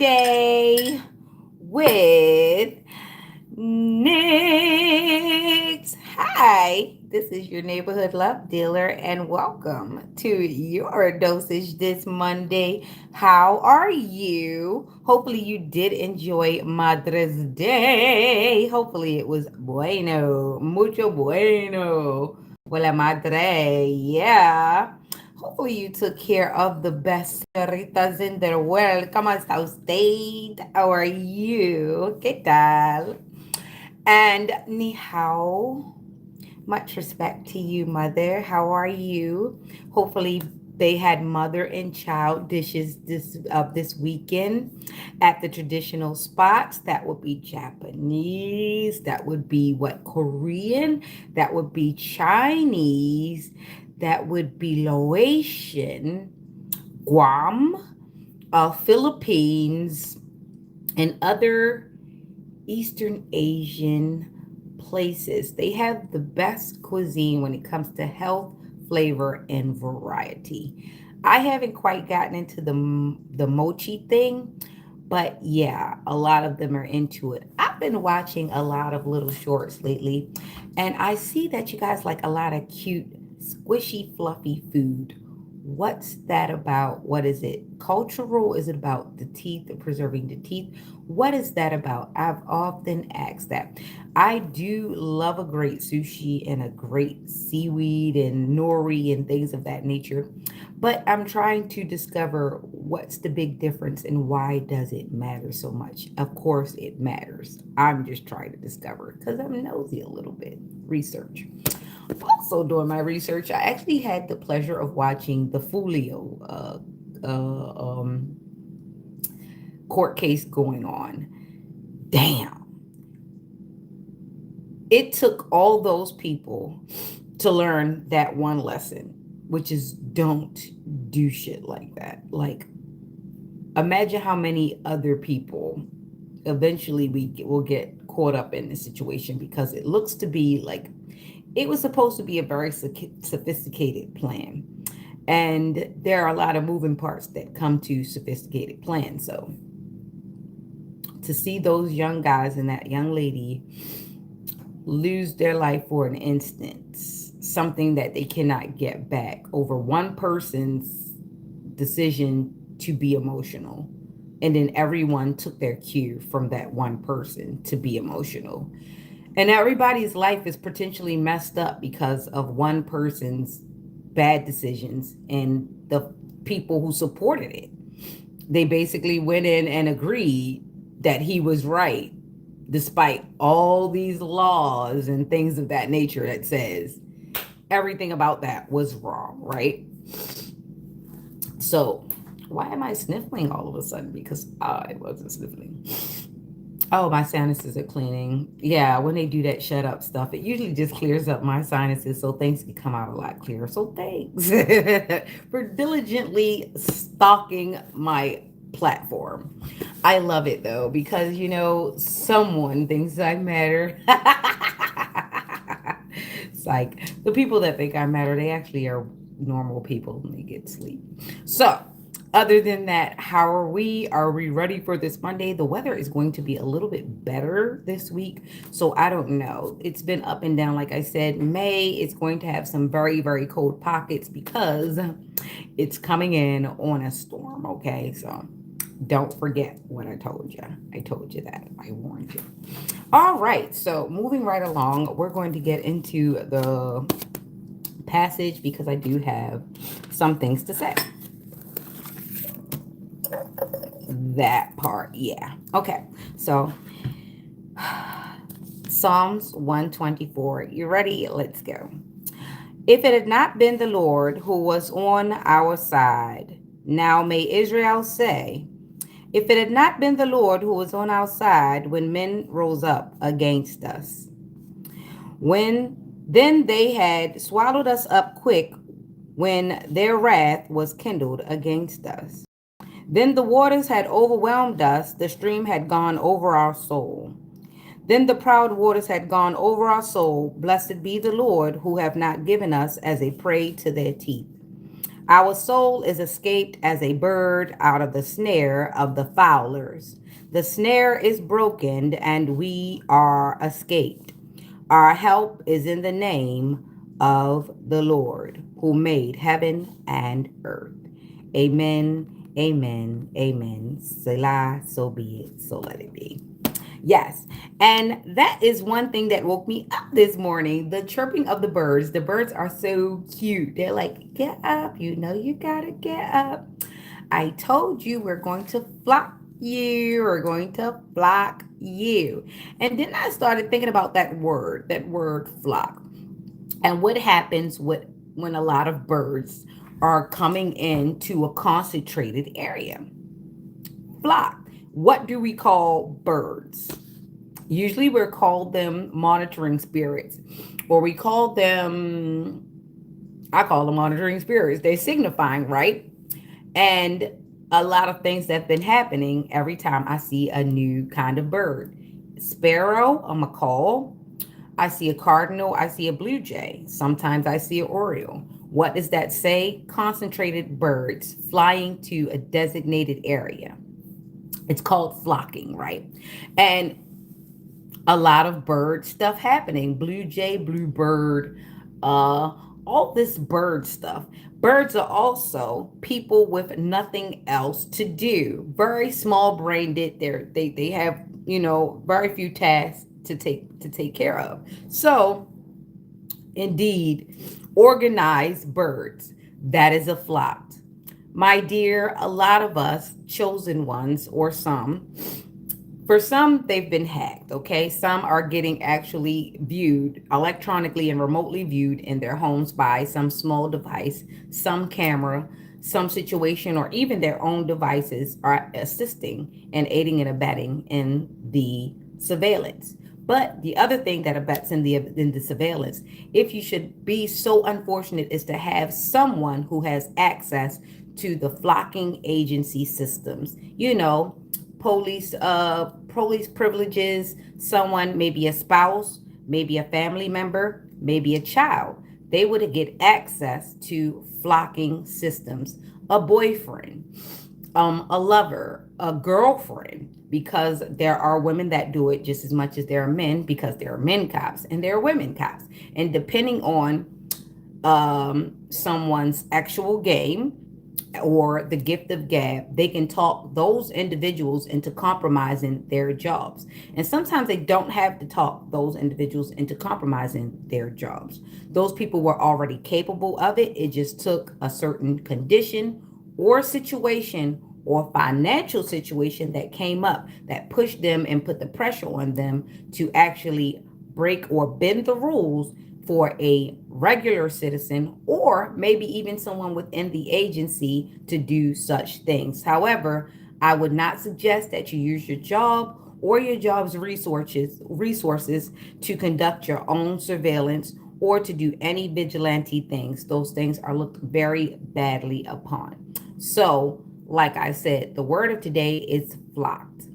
Monday with Nix. Hi, this is your neighborhood love dealer, and welcome to your dosage this Monday. How are you? Hopefully, you did enjoy Madre's Day. Hopefully, it was bueno, mucho bueno. Hola, madre. Yeah. Hopefully you took care of the best señoritas in the world. ¿Cómo está usted? How are you? ¿Qué tal? And ni hao. Much respect to you, mother. How are you? Hopefully they had mother and child dishes this weekend at the traditional spots. That would be Japanese. That would be what, Korean? That would be Chinese. That would be Laotian, Guam, Philippines, and other Eastern Asian places. They have the best cuisine when it comes to health, flavor, and variety. I haven't quite gotten into the mochi thing, but yeah, a lot of them are into it. I've been watching a lot of little shorts lately, and I see that you guys like a lot of cute, squishy, fluffy food. What's that about? What is it? Cultural? Is it about the teeth, preserving the teeth? What is that about? I've often asked that. I do love a great sushi and a great seaweed and nori and things of that nature. But I'm trying to discover what's the big difference and why does it matter so much? Of course it matters. I'm just trying to discover it because I'm nosy a little bit. Research. Also doing my research, I actually had the pleasure of watching the Fulio court case going on. Damn. It took all those people to learn that one lesson, which is don't do shit like that. Like, imagine how many other people eventually will get caught up in this situation because it looks to be like it was supposed to be a very sophisticated plan. And there are a lot of moving parts that come to sophisticated plans. So to see those young guys and that young lady lose their life for an instant, something that they cannot get back over one person's decision to be emotional. And then everyone took their cue from that one person to be emotional. And everybody's life is potentially messed up because of one person's bad decisions and the people who supported it. They basically went in and agreed that he was right, despite all these laws and things of that nature that says everything about that was wrong, right? So, why am I sniffling all of a sudden? Because I wasn't sniffling. Oh, my sinuses are cleaning. Yeah, when they do that shut up stuff, it usually just clears up my sinuses so things can come out a lot clearer. So thanks for diligently stalking my platform. I love it though, because someone thinks I matter. It's like the people that think I matter, they actually are normal people when they get sleep. So, other than that, how are we? Are we ready for this Monday? The weather is going to be a little bit better this week. So I don't know. It's been up and down. Like I said, May is going to have some very, very cold pockets because it's coming in on a storm. Okay. So don't forget what I told you. I told you that. I warned you. All right. So moving right along, we're going to get into the passage because I do have some things to say. That part, yeah. Okay, so Psalms 124. You ready? Let's go. If it had not been the Lord who was on our side, now may Israel say, if it had not been the Lord who was on our side when men rose up against us, when then they had swallowed us up quick when their wrath was kindled against us. Then the waters had overwhelmed us, the stream had gone over our soul. Then the proud waters had gone over our soul. Blessed be the Lord, who have not given us as a prey to their teeth. Our soul is escaped as a bird out of the snare of the fowlers. The snare is broken and we are escaped. Our help is in the name of the Lord who made heaven and earth. Amen, amen, amen. Selah, so be it, so let it be. Yes. And that is one thing that woke me up this morning. The chirping of the birds. The birds are so cute. They're like, get up. You know, you got to get up. I told you we're going to flock you. We're going to flock you. And then I started thinking about that word flock. And what happens when a lot of birds are coming into a concentrated area? Flock. What do we call birds? Usually we're called them monitoring spirits, or we call them, I call them monitoring spirits. They're signifying, right? And a lot of things that have been happening every time I see a new kind of bird. Sparrow, a macaw. I see a cardinal, I see a blue jay. Sometimes I see an oriole. What does that say? Concentrated birds flying to a designated area. It's called flocking, right? And a lot of bird stuff happening. Blue jay, bluebird, uh, all this bird stuff. Birds are also people with nothing else to do. Very small brained. They have, very few tasks to take care of. So indeed, organized birds. That is a flock. My dear, a lot of us chosen ones, or some, for some, they've been hacked, okay? Some are getting actually viewed electronically and remotely viewed in their homes by some small device, some camera, some situation, or even their own devices are assisting and aiding and abetting in the surveillance. But the other thing that abets in the surveillance, if you should be so unfortunate, is to have someone who has access to the flocking agency systems. Police privileges, someone, maybe a spouse, maybe a family member, maybe a child. They would get access to flocking systems. A boyfriend, a lover, a girlfriend, because there are women that do it just as much as there are men, because there are men cops and there are women cops. And depending on someone's actual game or the gift of gab, they can talk those individuals into compromising their jobs. And sometimes they don't have to talk those individuals into compromising their jobs. Those people were already capable of it. It just took a certain condition or situation or financial situation that came up that pushed them and put the pressure on them to actually break or bend the rules for a regular citizen, or maybe even someone within the agency, to do such things. However, I would not suggest that you use your job or your job's resources to conduct your own surveillance or to do any vigilante things. Those things are looked very badly upon. So, like I said, the word of today is flocked.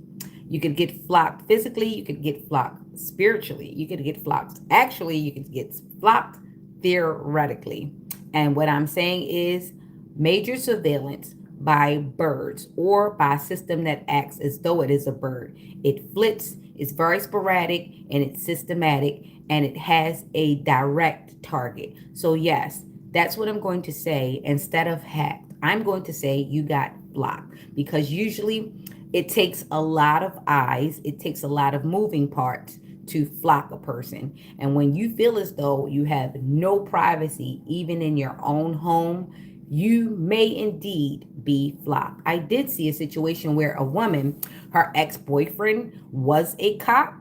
You could get flocked physically, you could get flocked spiritually, you could get flocked. Actually, you could get flocked theoretically. And what I'm saying is major surveillance by birds or by a system that acts as though it is a bird. It flits, it's very sporadic, and it's systematic, and it has a direct target. So, yes, that's what I'm going to say. Instead of hacked, I'm going to say you got flocked, because usually it takes a lot of eyes, it takes a lot of moving parts to flock a person. And when you feel as though you have no privacy, even in your own home, you may indeed be flocked. I did see a situation where a woman, her ex-boyfriend was a cop,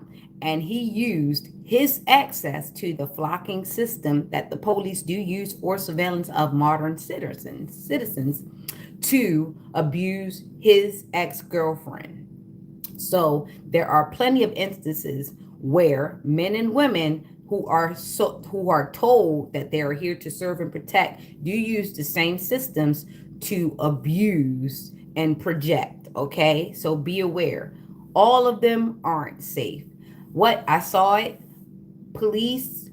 and he used his access to the flocking system that the police do use for surveillance of modern citizens to abuse his ex-girlfriend. So there are plenty of instances where men and women who are told that they are here to serve and protect do use the same systems to abuse and project. Okay, so be aware. All of them aren't safe. What I saw it, police,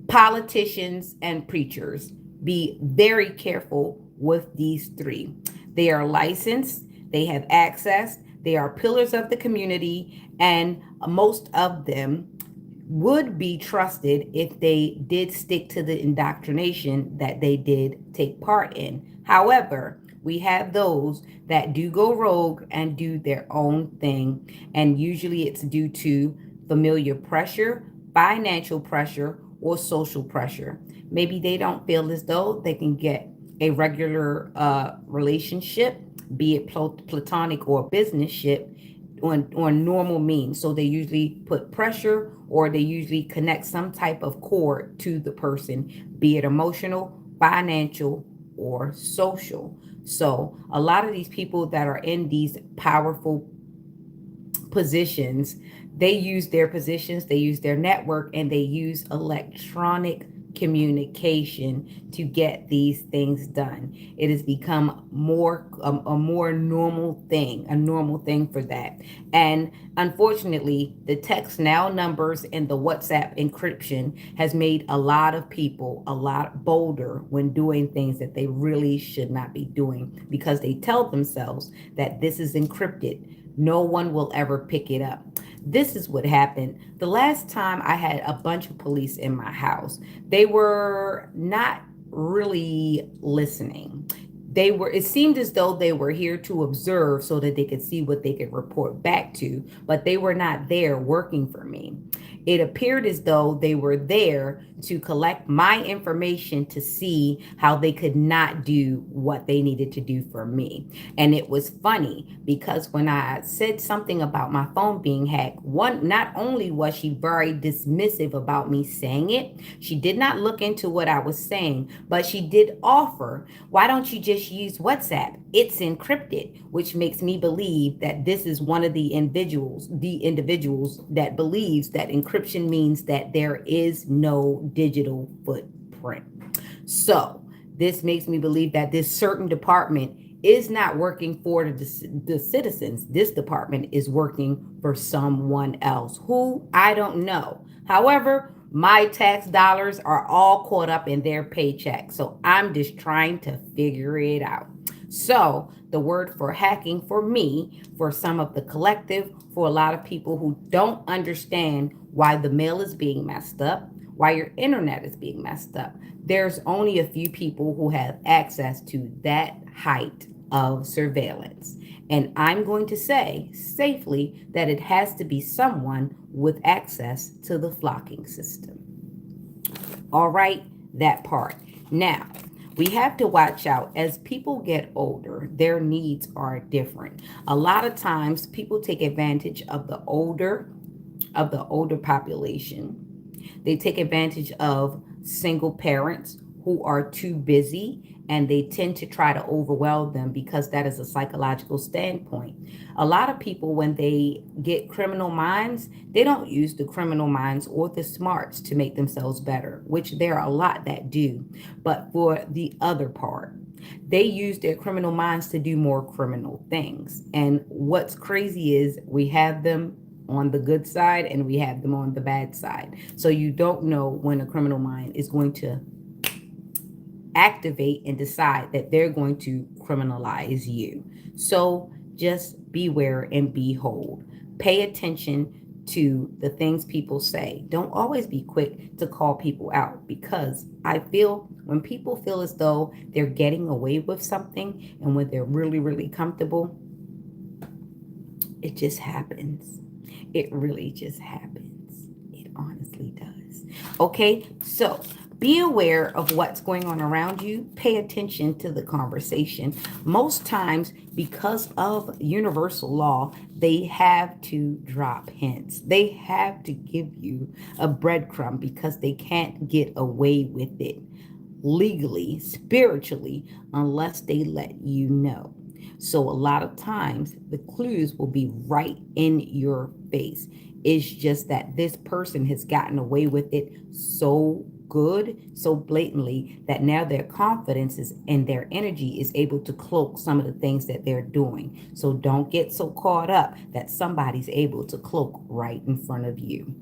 politicians, and preachers, be very careful with these three. They are licensed, they have access, they are pillars of the community, and most of them would be trusted if they did stick to the indoctrination that they did take part in. However, we have those that do go rogue and do their own thing, and usually it's due to familiar pressure, financial pressure, or social pressure. Maybe they don't feel as though they can get a regular relationship, be it platonic or business ship, on normal means. So they usually put pressure, or they usually connect some type of cord to the person, be it emotional, financial, or social. So a lot of these people that are in these powerful positions, they use their positions, they use their network, and they use electronic communication to get these things done. It has become more a more normal thing for that. And unfortunately, the text now numbers and the WhatsApp encryption has made a lot of people a lot bolder when doing things that they really should not be doing, because they tell themselves that this is encrypted, no one will ever pick it up. This is what happened. The last time I had a bunch of police in my house, they were not really listening. It seemed as though they were here to observe so that they could see what they could report back to, but they were not there working for me. It appeared as though they were there to collect my information to see how they could not do what they needed to do for me. And it was funny because when I said something about my phone being hacked, one, not only was she very dismissive about me saying it, she did not look into what I was saying, but she did offer, why don't you just use WhatsApp? It's encrypted, which makes me believe that this is one of the individuals that believes that encryption means that there is no digital footprint. So this makes me believe that this certain department is not working for the citizens. This department is working for someone else who I don't know. However, my tax dollars are all caught up in their paycheck. So I'm just trying to figure it out. So the word for hacking for me, for some of the collective, for a lot of people who don't understand why the mail is being messed up, why your internet is being messed up, there's only a few people who have access to that height of surveillance. And I'm going to say safely that it has to be someone with access to the flocking system. All right, that part. Now, we have to watch out as people get older, their needs are different. A lot of times people take advantage of the older population. They take advantage of single parents who are too busy, and they tend to try to overwhelm them because that is a psychological standpoint. A lot of people, when they get criminal minds, they don't use the criminal minds or the smarts to make themselves better, which there are a lot that do. But for the other part, they use their criminal minds to do more criminal things. And what's crazy is we have them on the good side and we have them on the bad side. So you don't know when a criminal mind is going to activate and decide that they're going to criminalize you. So just beware and behold. Pay attention to the things people say. Don't always be quick to call people out, because I feel when people feel as though they're getting away with something and when they're really, really comfortable, it just happens. It really just happens. It honestly does. Okay, so be aware of what's going on around you. Pay attention to the conversation. Most times, because of universal law, they have to drop hints. They have to give you a breadcrumb because they can't get away with it legally, spiritually, unless they let you know. So a lot of times the clues will be right in your face. It's just that this person has gotten away with it so good, so blatantly, that now their confidence is and their energy is able to cloak some of the things that they're doing. So don't get so caught up that somebody's able to cloak right in front of you.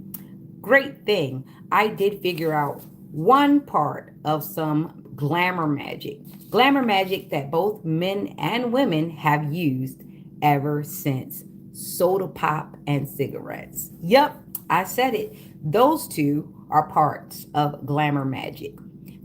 Great thing, I did figure out one part of some glamour magic. Glamour magic that both men and women have used ever since soda pop and cigarettes. Yep, I said it. Those two are parts of glamour magic.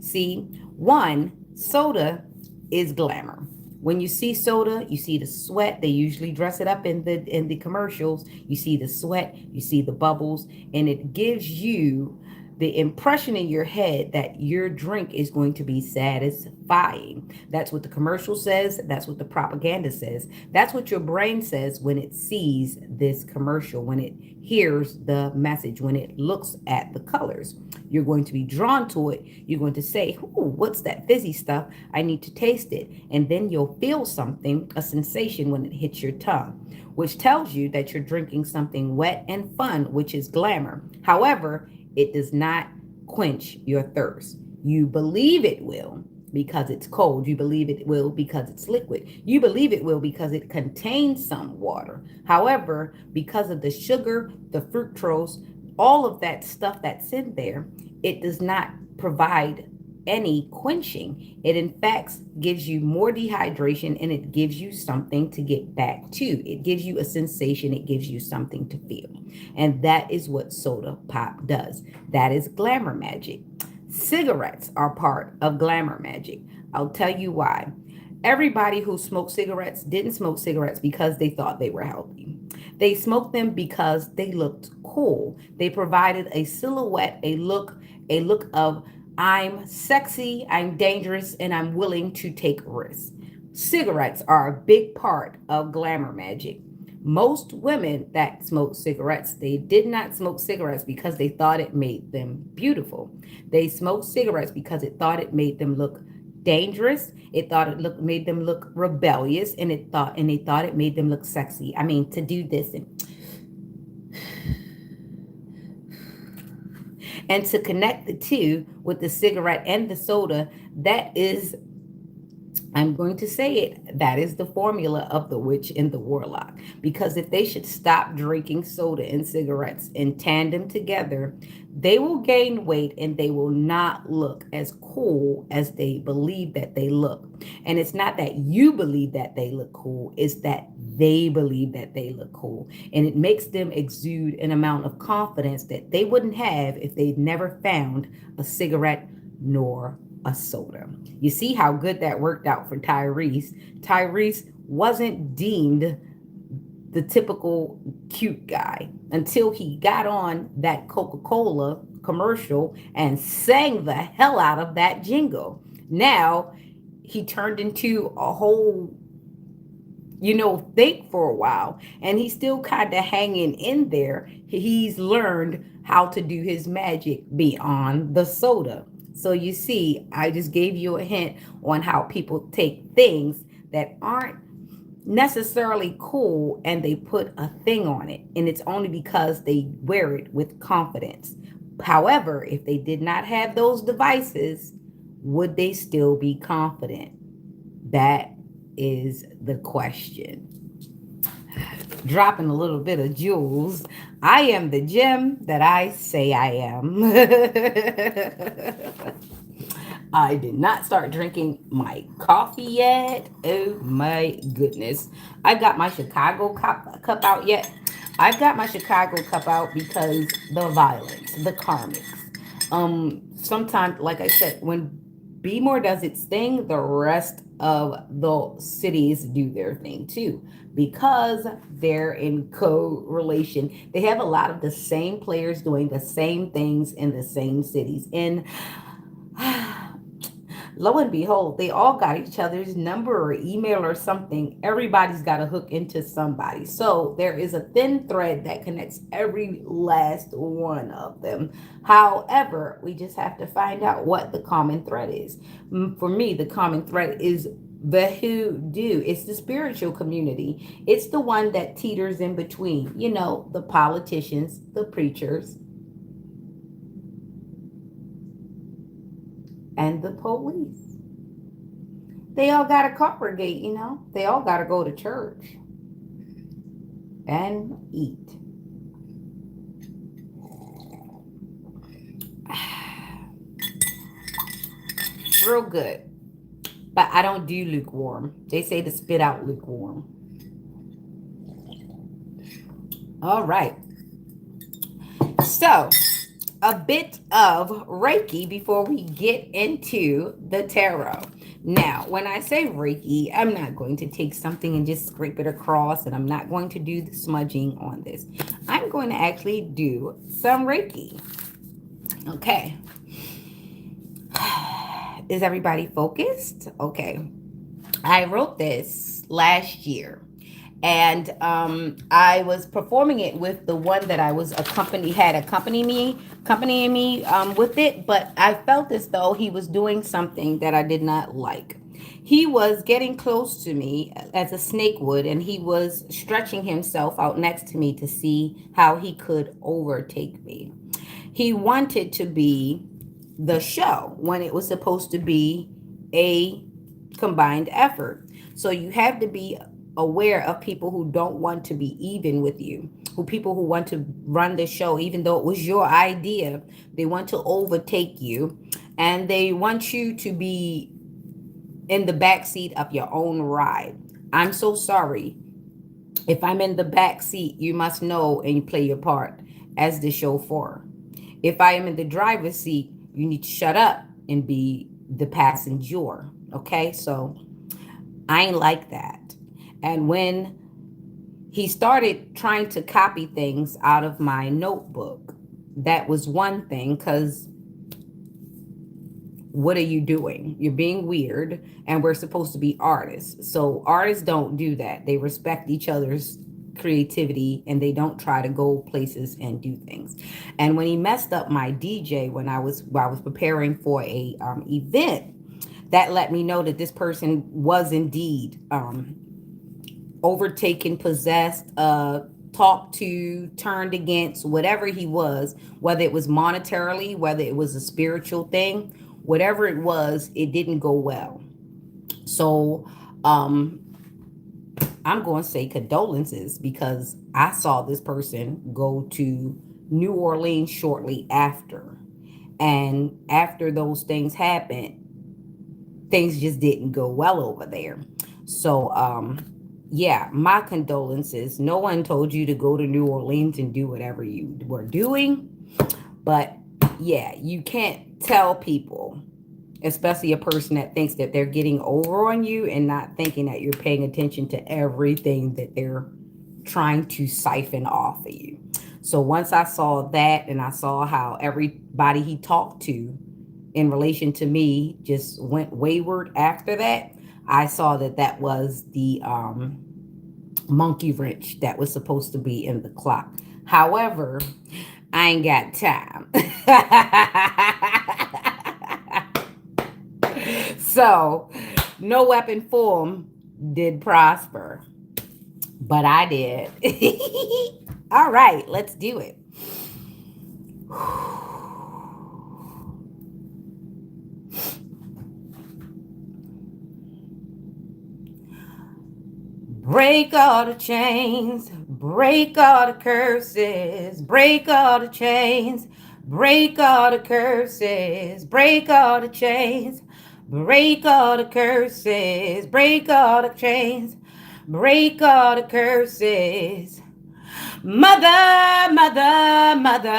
See, one, soda is glamour. When you see soda, you see the sweat. They usually dress it up in the commercials. You see the sweat, you see the bubbles, and it gives you the impression in your head that your drink is going to be satisfying. That's what the commercial says. That's what the propaganda says. That's what your brain says when it sees this commercial, when it hears the message, when it looks at the colors. You're going to be drawn to it. You're going to say, ooh, what's that fizzy stuff? I need to taste it. And then you'll feel something, a sensation when it hits your tongue, which tells you that you're drinking something wet and fun, which is glamour. However, it does not quench your thirst. You believe it will because it's cold. You believe it will because it's liquid. You believe it will because it contains some water. However, because of the sugar, the fructose, all of that stuff that's in there, it does not provide any quenching. It in fact gives you more dehydration, and it gives you something to get back to. It gives you a sensation, it gives you something to feel. And that is what soda pop does. That is glamour magic. Cigarettes are part of glamour magic. I'll tell you why. Everybody who smoked cigarettes didn't smoke cigarettes because they thought they were healthy. They smoked them because they looked cool. They provided a silhouette, a look of I'm sexy, I'm dangerous, and I'm willing to take risks. Cigarettes are a big part of glamour magic. Most women that smoke cigarettes, they did not smoke cigarettes because they thought it made them beautiful. They smoked cigarettes because it thought it made them look dangerous. It thought made them look rebellious, and they thought it made them look sexy. I mean, to do this and to connect the two with the cigarette and the soda, that is, I'm going to say it, that is the formula of the witch and the warlock. Because if they should stop drinking soda and cigarettes in tandem together, they will gain weight and they will not look as cool as they believe that they look. And it's not that you believe that they look cool, it's that they believe that they look cool. And it makes them exude an amount of confidence that they wouldn't have if they'd never found a cigarette nor a soda. You see how good that worked out for Tyrese. Tyrese wasn't deemed the typical cute guy until he got on that Coca-Cola commercial and sang the hell out of that jingle. Now he turned into a whole think for a while, and he's still kind of hanging in there. He's learned how to do his magic beyond the soda. So you see, I just gave you a hint on how people take things that aren't necessarily cool and they put a thing on it, and it's only because they wear it with confidence. However, if they did not have those devices, would they still be confident? That is the question. Dropping a little bit of jewels. I am the gem that I say I am. I did not start drinking my coffee yet. Oh my goodness. I got my Chicago cup out yet. I've got my Chicago cup out because the violence, the karmics. Sometimes, like I said, when B More does its thing, the rest of the cities do their thing too, because they're in correlation. They have a lot of the same players doing the same things in the same cities. And lo and behold, they all got each other's number or email or something. Everybody's got to hook into somebody. So there is a thin thread that connects every last one of them. However, we just have to find out what the common thread is. For me, the common thread is the hoodoo. It's the spiritual community. It's the one that teeters in between, the politicians, the preachers, and the police. They all got to congregate, They all got to go to church and eat. real good. But I don't do lukewarm. They say to spit out lukewarm. All right. So, a bit of Reiki before we get into the tarot. Now, when I say Reiki, I'm not going to take something and just scrape it across, and I'm not going to do the smudging on this. I'm going to actually do some Reiki. Okay. Is everybody focused? Okay. I wrote this last year, and I was performing it with the one that I was accompanying me with it, but I felt as though he was doing something that I did not like. He was getting close to me as a snake would, and he was stretching himself out next to me to see how he could overtake me. He wanted to be the show when it was supposed to be a combined effort. So you have to be aware of people who don't want to be even with you, who people who want to run the show even though it was your idea. They want to overtake you, and they want you to be in the back seat of your own ride. I'm so sorry. If I'm in the back seat, you must know and play your part as the chauffeur. If I am in the driver's seat, you need to shut up and be the passenger. Okay, so I ain't like that. And when he started trying to copy things out of my notebook, that was one thing, because what are you doing? You're being weird, and we're supposed to be artists. So artists don't do that. They respect each other's creativity, and they don't try to go places and do things. And when he messed up my DJ while I was preparing for a event, that let me know that this person was indeed overtaken, possessed, talked to, turned against, whatever he was, whether it was monetarily, whether it was a spiritual thing, whatever it was, it didn't go well. So I'm going to say condolences, because I saw this person go to New Orleans shortly after. And after those things happened, things just didn't go well over there. So, yeah, my condolences. No one told you to go to New Orleans and do whatever you were doing. But yeah, you can't tell people, especially a person that thinks that they're getting over on you and not thinking that you're paying attention to everything that they're trying to siphon off of you. So once I saw that, and I saw how everybody he talked to in relation to me just went wayward after that, I saw that that was the monkey wrench that was supposed to be in the clock. However, I ain't got time. So, no weapon form did prosper, but I did. All right, let's do it. Break all the chains, break all the curses, break all the chains, break all the curses, break all the chains, break all the curses, break all the chains, break all the curses. Mother, mother, mother,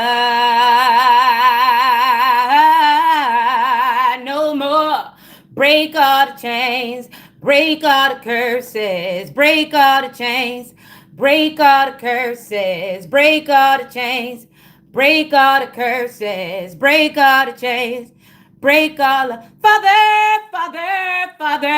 no more. Break all the chains, break all the curses, break all the chains, break all the curses, break all the chains, break all the curses, break all the chains, break all the Father, Father, Father,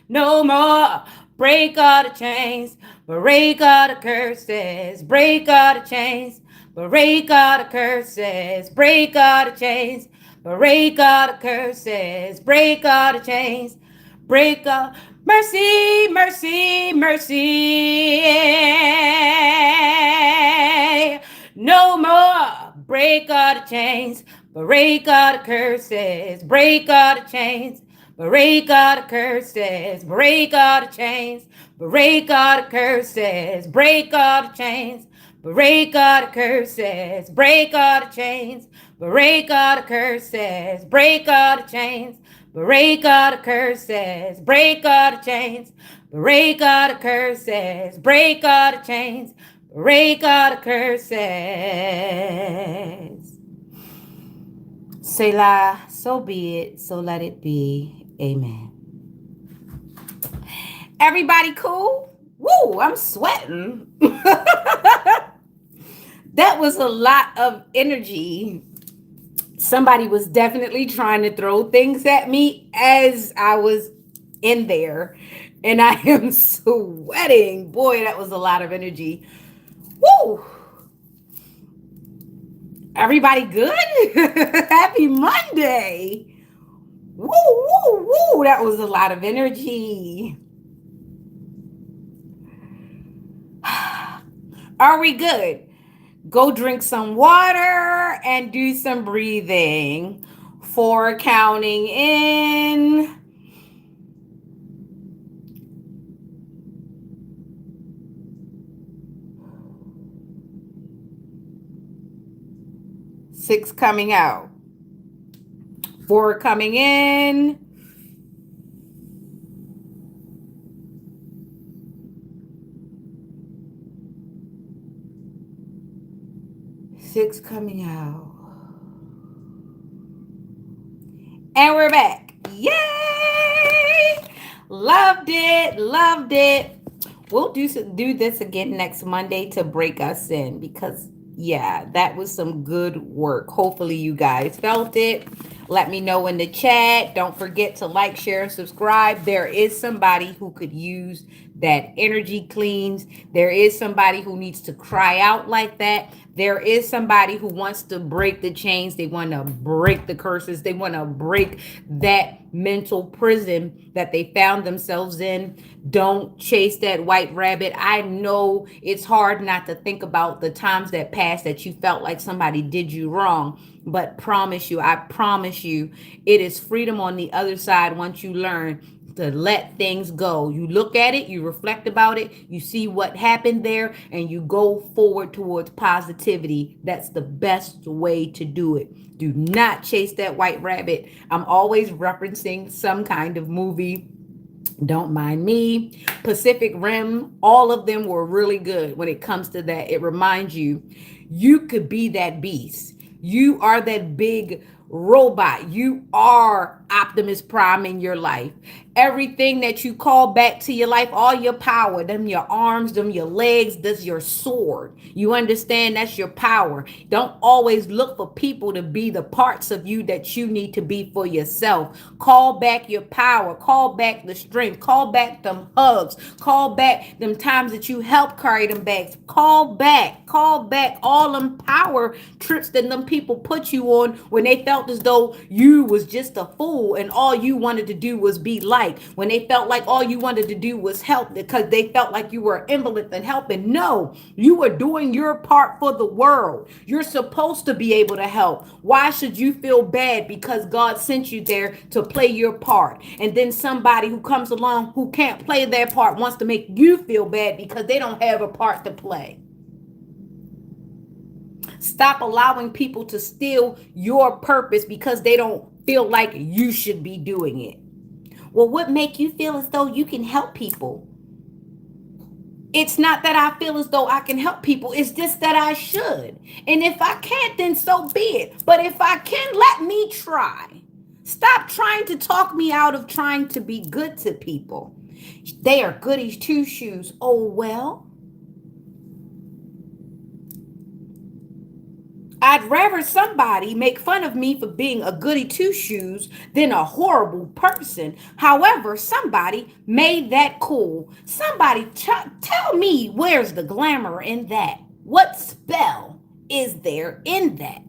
no more. Break all the chains, break all the curses, break all the chains, break all the curses, break all the chains, break all the curses, break all the chains, break all. Mercy, mercy, mercy. No more. Break all the chains, break all the curses, break all the chains, break all the curses, break all the chains, break all the curses, break all the chains, break all the curses, break all the chains, break all the curses, break all the chains, break all the curses, break all the chains, break all the curses, break all the chains, break all the curses. Selah, so be it, so let it be. Amen. Everybody cool? Woo, I'm sweating. That was a lot of energy. Somebody was definitely trying to throw things at me as I was in there. And I am sweating. Boy, that was a lot of energy. Woo! Everybody good? Happy Monday. Woo, woo, woo. That was a lot of energy. Are we good? Go drink some water and do some breathing. 4 counting in. 6 coming out. 4 coming in. 6 coming out. And we're back. Yay! Loved it. Loved it. We'll do this again next Monday to break us in because, yeah, that was some good work. Hopefully you guys felt it. Let me know in the chat. Don't forget to like, share, subscribe. There is somebody who could use that energy cleans. There is somebody who needs to cry out like that. There is somebody who wants to break the chains. They want to break the curses. They want to break that mental prison that they found themselves in. Don't chase that white rabbit. I know it's hard not to think about the times that passed that you felt like somebody did you wrong. But I promise you, it is freedom on the other side once you learn to let things go. You look at it, you reflect about it, you see what happened there, and you go forward towards positivity. That's the best way to do it. Do not chase that white rabbit. I'm always referencing some kind of movie. Don't mind me. Pacific Rim, all of them were really good when it comes to that. It reminds you, you could be that beast. You are that big robot. You are Optimus Prime in your life. Everything that you call back to your life, all your power, them your arms, them your legs, that's your sword. You understand that's your power. Don't always look for people to be the parts of you that you need to be for yourself. Call back your power. Call back the strength. Call back them hugs. Call back them times that you helped carry them bags. Call back all them power trips that them people put you on when they felt as though you was just a fool and all you wanted to do was be liked. When they felt like all you wanted to do was help because they felt like you were invalid and helping. No, you were doing your part for the world. You're supposed to be able to help. Why should you feel bad because God sent you there to play your part? And then somebody who comes along who can't play their part wants to make you feel bad because they don't have a part to play. Stop allowing people to steal your purpose because they don't feel like you should be doing it. Well, what make you feel as though you can help people? It's not that I feel as though I can help people. It's just that I should. And if I can't, then so be it. But if I can, let me try. Stop trying to talk me out of trying to be good to people. They are goody two shoes. Oh, well. I'd rather somebody make fun of me for being a goody two shoes than a horrible person. However, somebody made that cool. Somebody tell me where's the glamour in that? What spell is there in that?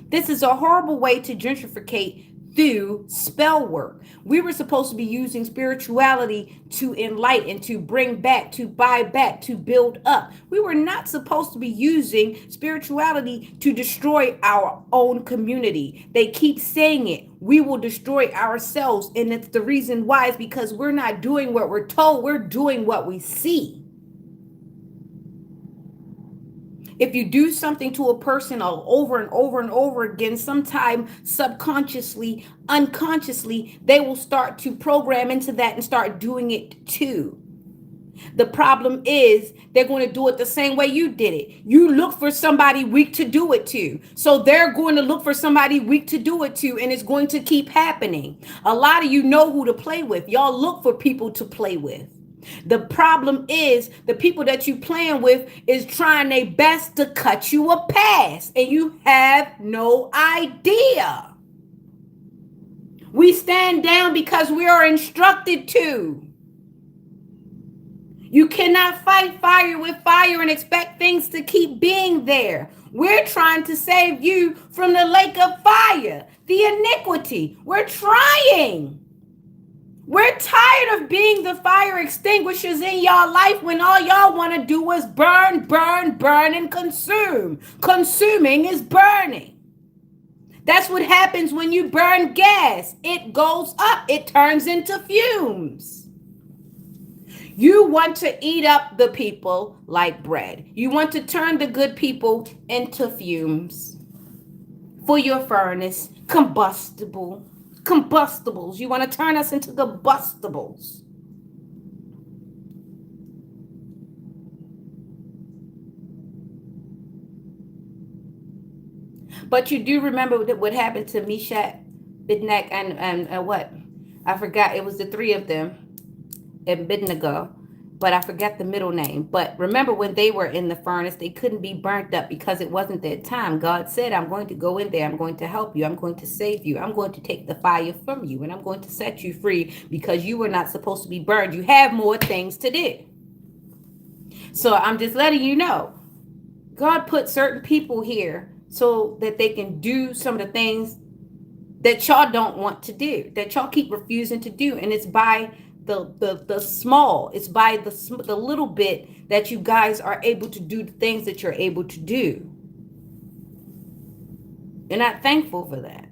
This is a horrible way to gentrificate through spell work. We were supposed to be using spirituality to enlighten, to bring back, to buy back, to build up. We were not supposed to be using spirituality to destroy our own community. They keep saying it. We will destroy ourselves. And it's the reason why is because we're not doing what we're told. We're doing what we see. If you do something to a person over and over and over again, sometime subconsciously, unconsciously, they will start to program into that and start doing it too. The problem is they're going to do it the same way you did it. You look for somebody weak to do it to. So they're going to look for somebody weak to do it to, and it's going to keep happening. A lot of you know who to play with. Y'all look for people to play with. The problem is the people that you playing with is trying their best to cut you a pass, and you have no idea. We stand down because we are instructed to. You cannot fight fire with fire and expect things to keep being there. We're trying to save you from the lake of fire, the iniquity. We're trying. We're tired of being the fire extinguishers in y'all life when all y'all want to do is burn, burn, burn, and consume. Consuming is burning. That's what happens when you burn gas. It goes up. It turns into fumes. You want to eat up the people like bread. You want to turn the good people into fumes for your furnace, combustibles. You want to turn us into combustibles. But you do remember what happened to Meshach, Abednego, and what? I forgot. It was the three of them, and Abednego, but I forgot the middle name. But remember when they were in the furnace, they couldn't be burnt up because it wasn't their time. God said, I'm going to go in there. I'm going to help you. I'm going to save you. I'm going to take the fire from you, and I'm going to set you free because you were not supposed to be burned. You have more things to do. So I'm just letting you know, God put certain people here so that they can do some of the things that y'all don't want to do, that y'all keep refusing to do. And it's by the small, it's by the little bit that you guys are able to do the things that you're able to do. You're not thankful for that.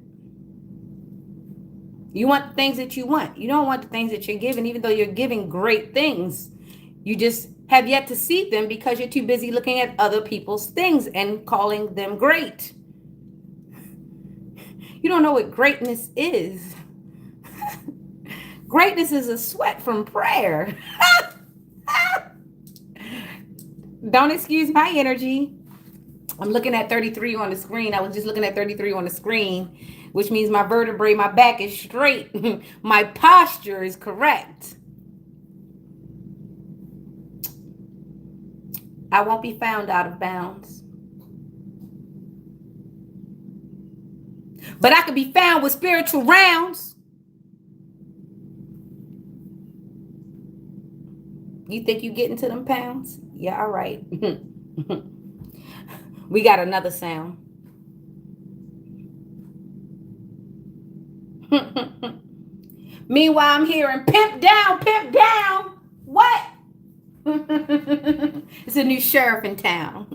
You want the things that you want. You don't want the things that you're giving, even though you're giving great things. You just have yet to see them because you're too busy looking at other people's things and calling them great. You don't know what greatness is. Greatness is a sweat from prayer. Don't excuse my energy. I'm looking at 33 on the screen. I was just looking at 33 on the screen, which means my vertebrae, my back is straight. My posture is correct. I won't be found out of bounds. But I could be found with spiritual rounds. You think you getting to them pounds? Yeah, all right. We got another sound. Meanwhile, I'm hearing pimp down, pimp down. What? It's a new sheriff in town.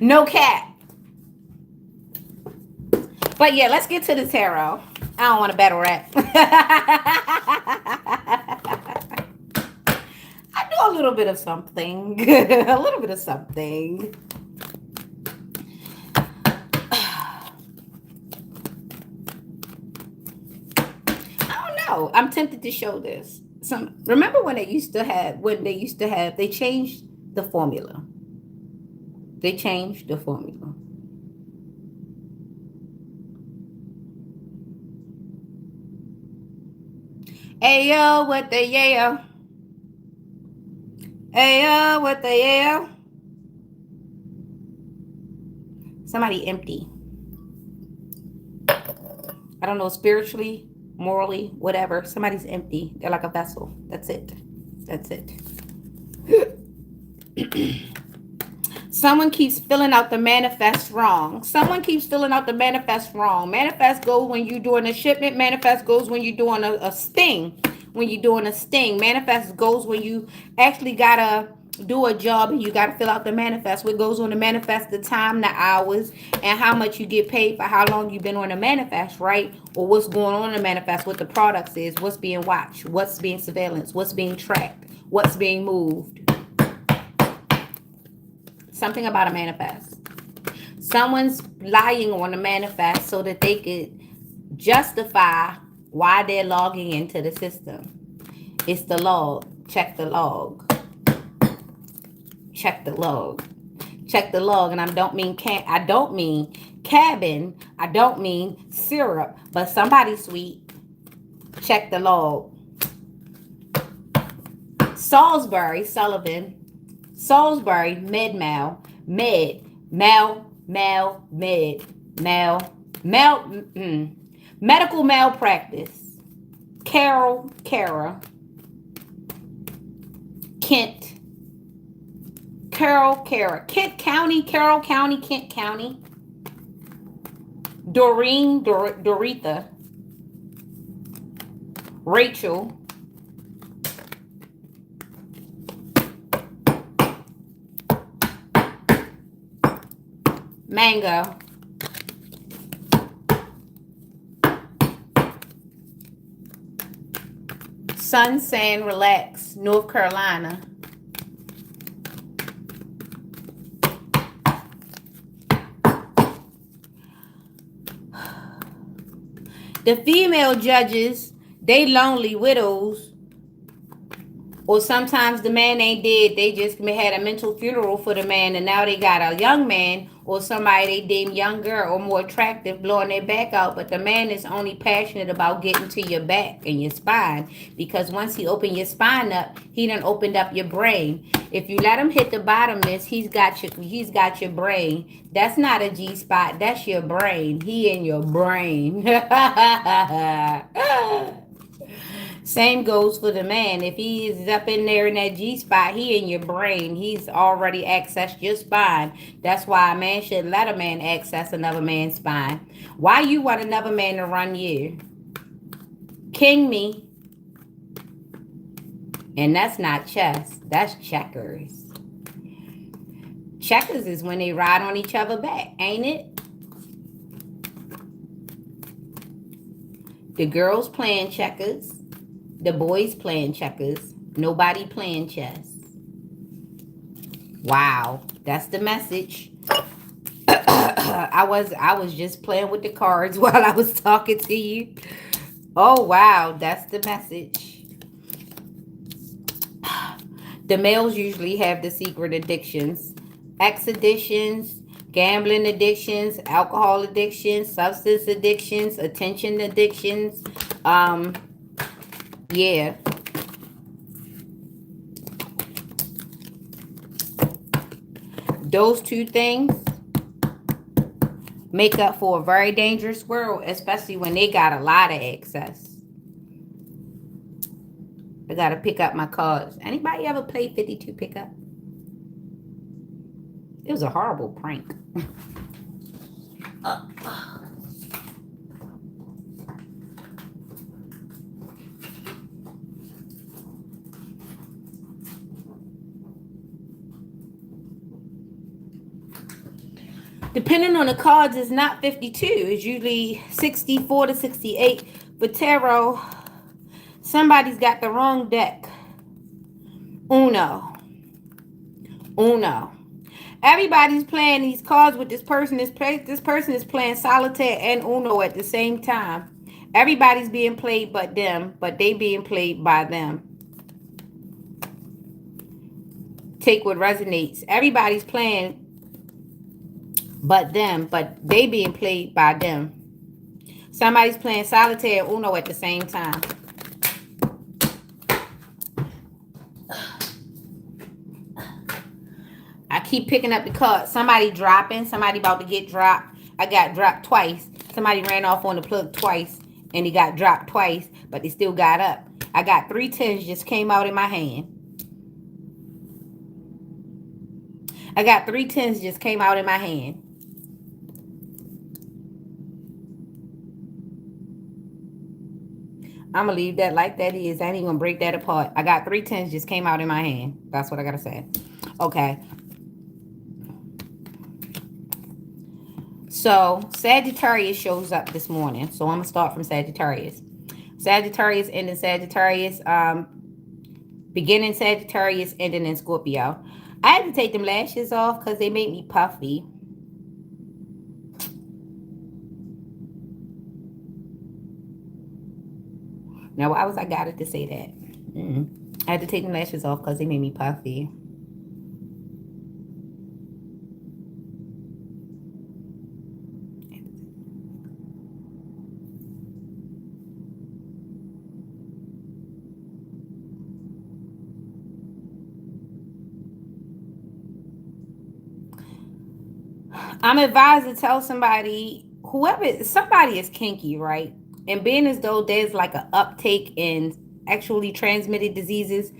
No cap. But yeah, let's get to the tarot. I don't want to battle rap. I do a little bit of something. A little bit of something. I don't know. I'm tempted to show this. Remember when they used to have, they changed the formula. They changed the formula. Ayo, what the yayo? Ayo, what the yayo? Somebody empty. I don't know, spiritually, morally, whatever. Somebody's empty. They're like a vessel. That's it. That's it. Someone keeps filling out the manifest wrong. Someone keeps filling out the manifest wrong. Manifest goes when you're doing a shipment. Manifest goes when you're doing a sting. When you're doing a sting. Manifest goes when you actually gotta do a job and you gotta fill out the manifest. What goes on the manifest, the time, the hours, and how much you get paid for how long you've been on the manifest, right? Or what's going on in the manifest, what the products is, what's being watched, what's being surveillance, what's being tracked, what's being moved. Something about a manifest. Someone's lying on a manifest so that they could justify why they're logging into the system. It's the log. Check the log. Check the log. Check the log. And I don't mean cabin. I don't mean syrup. But somebody sweet. Check the log. Salisbury, Sullivan. Salisbury, medical malpractice. Kara, Kent, Kent County, Carroll County, Kent County. Doreen, Doretha, Rachel, Mango, Sun, Sand, Relax, North Carolina. The female judges, they lonely widows. Or sometimes the man ain't dead. They just had a mental funeral for the man and now they got a young man or somebody they deem younger or more attractive blowing their back out. But the man is only passionate about getting to your back and your spine. Because once he opened your spine up, he done opened up your brain. If you let him hit the bottom, miss, he's got your brain. That's not a G spot. That's your brain. He in your brain. Same goes for the man. If he is up in there in that G spot, he in your brain. He's already accessed your spine. That's why a man shouldn't let a man access another man's spine. Why you want another man to run you? King me. And that's not chess. That's checkers. Checkers is when they ride on each other back, ain't it? The girls playing checkers. The boys playing checkers. Nobody playing chess. Wow. That's the message. I was just playing with the cards while I was talking to you. Oh, wow. That's the message. The males usually have the secret addictions. Ex addictions, gambling addictions, alcohol addictions, substance addictions, attention addictions. Yeah. Those two things make up for a very dangerous world, especially when they got a lot of excess. I gotta pick up my cards. Anybody ever play 52 pickup? It was a horrible prank. Depending on the cards, it's not 52. It's usually 64 to 68. For tarot, somebody's got the wrong deck. Uno. Everybody's playing these cards with this person. This person is playing solitaire and Uno at the same time. Everybody's being played but them, but they being played by them. Take what resonates. Everybody's playing but them, but they being played by them. Somebody's playing solitaire and Uno at the same time. I keep picking up the cards. Somebody dropping. Somebody about to get dropped. I got dropped twice. Somebody ran off on the plug twice. And he got dropped twice. But they still got up. I got 3 tens just came out in my hand. I got 3 tens just came out in my hand. I'm gonna leave that like that is. I ain't even gonna break that apart. I got 3 tens just came out in my hand. That's what I gotta say. Okay. So Sagittarius shows up this morning. So I'm gonna start from Sagittarius. Sagittarius ending Sagittarius. Beginning Sagittarius ending in Scorpio. I had to take them lashes off because they made me puffy. Now why was I got it to say that? I had to take them lashes off because they made me puffy. I'm advised to tell somebody, whoever, somebody is kinky, right? And being as though there's like an uptake in actually transmitted diseases,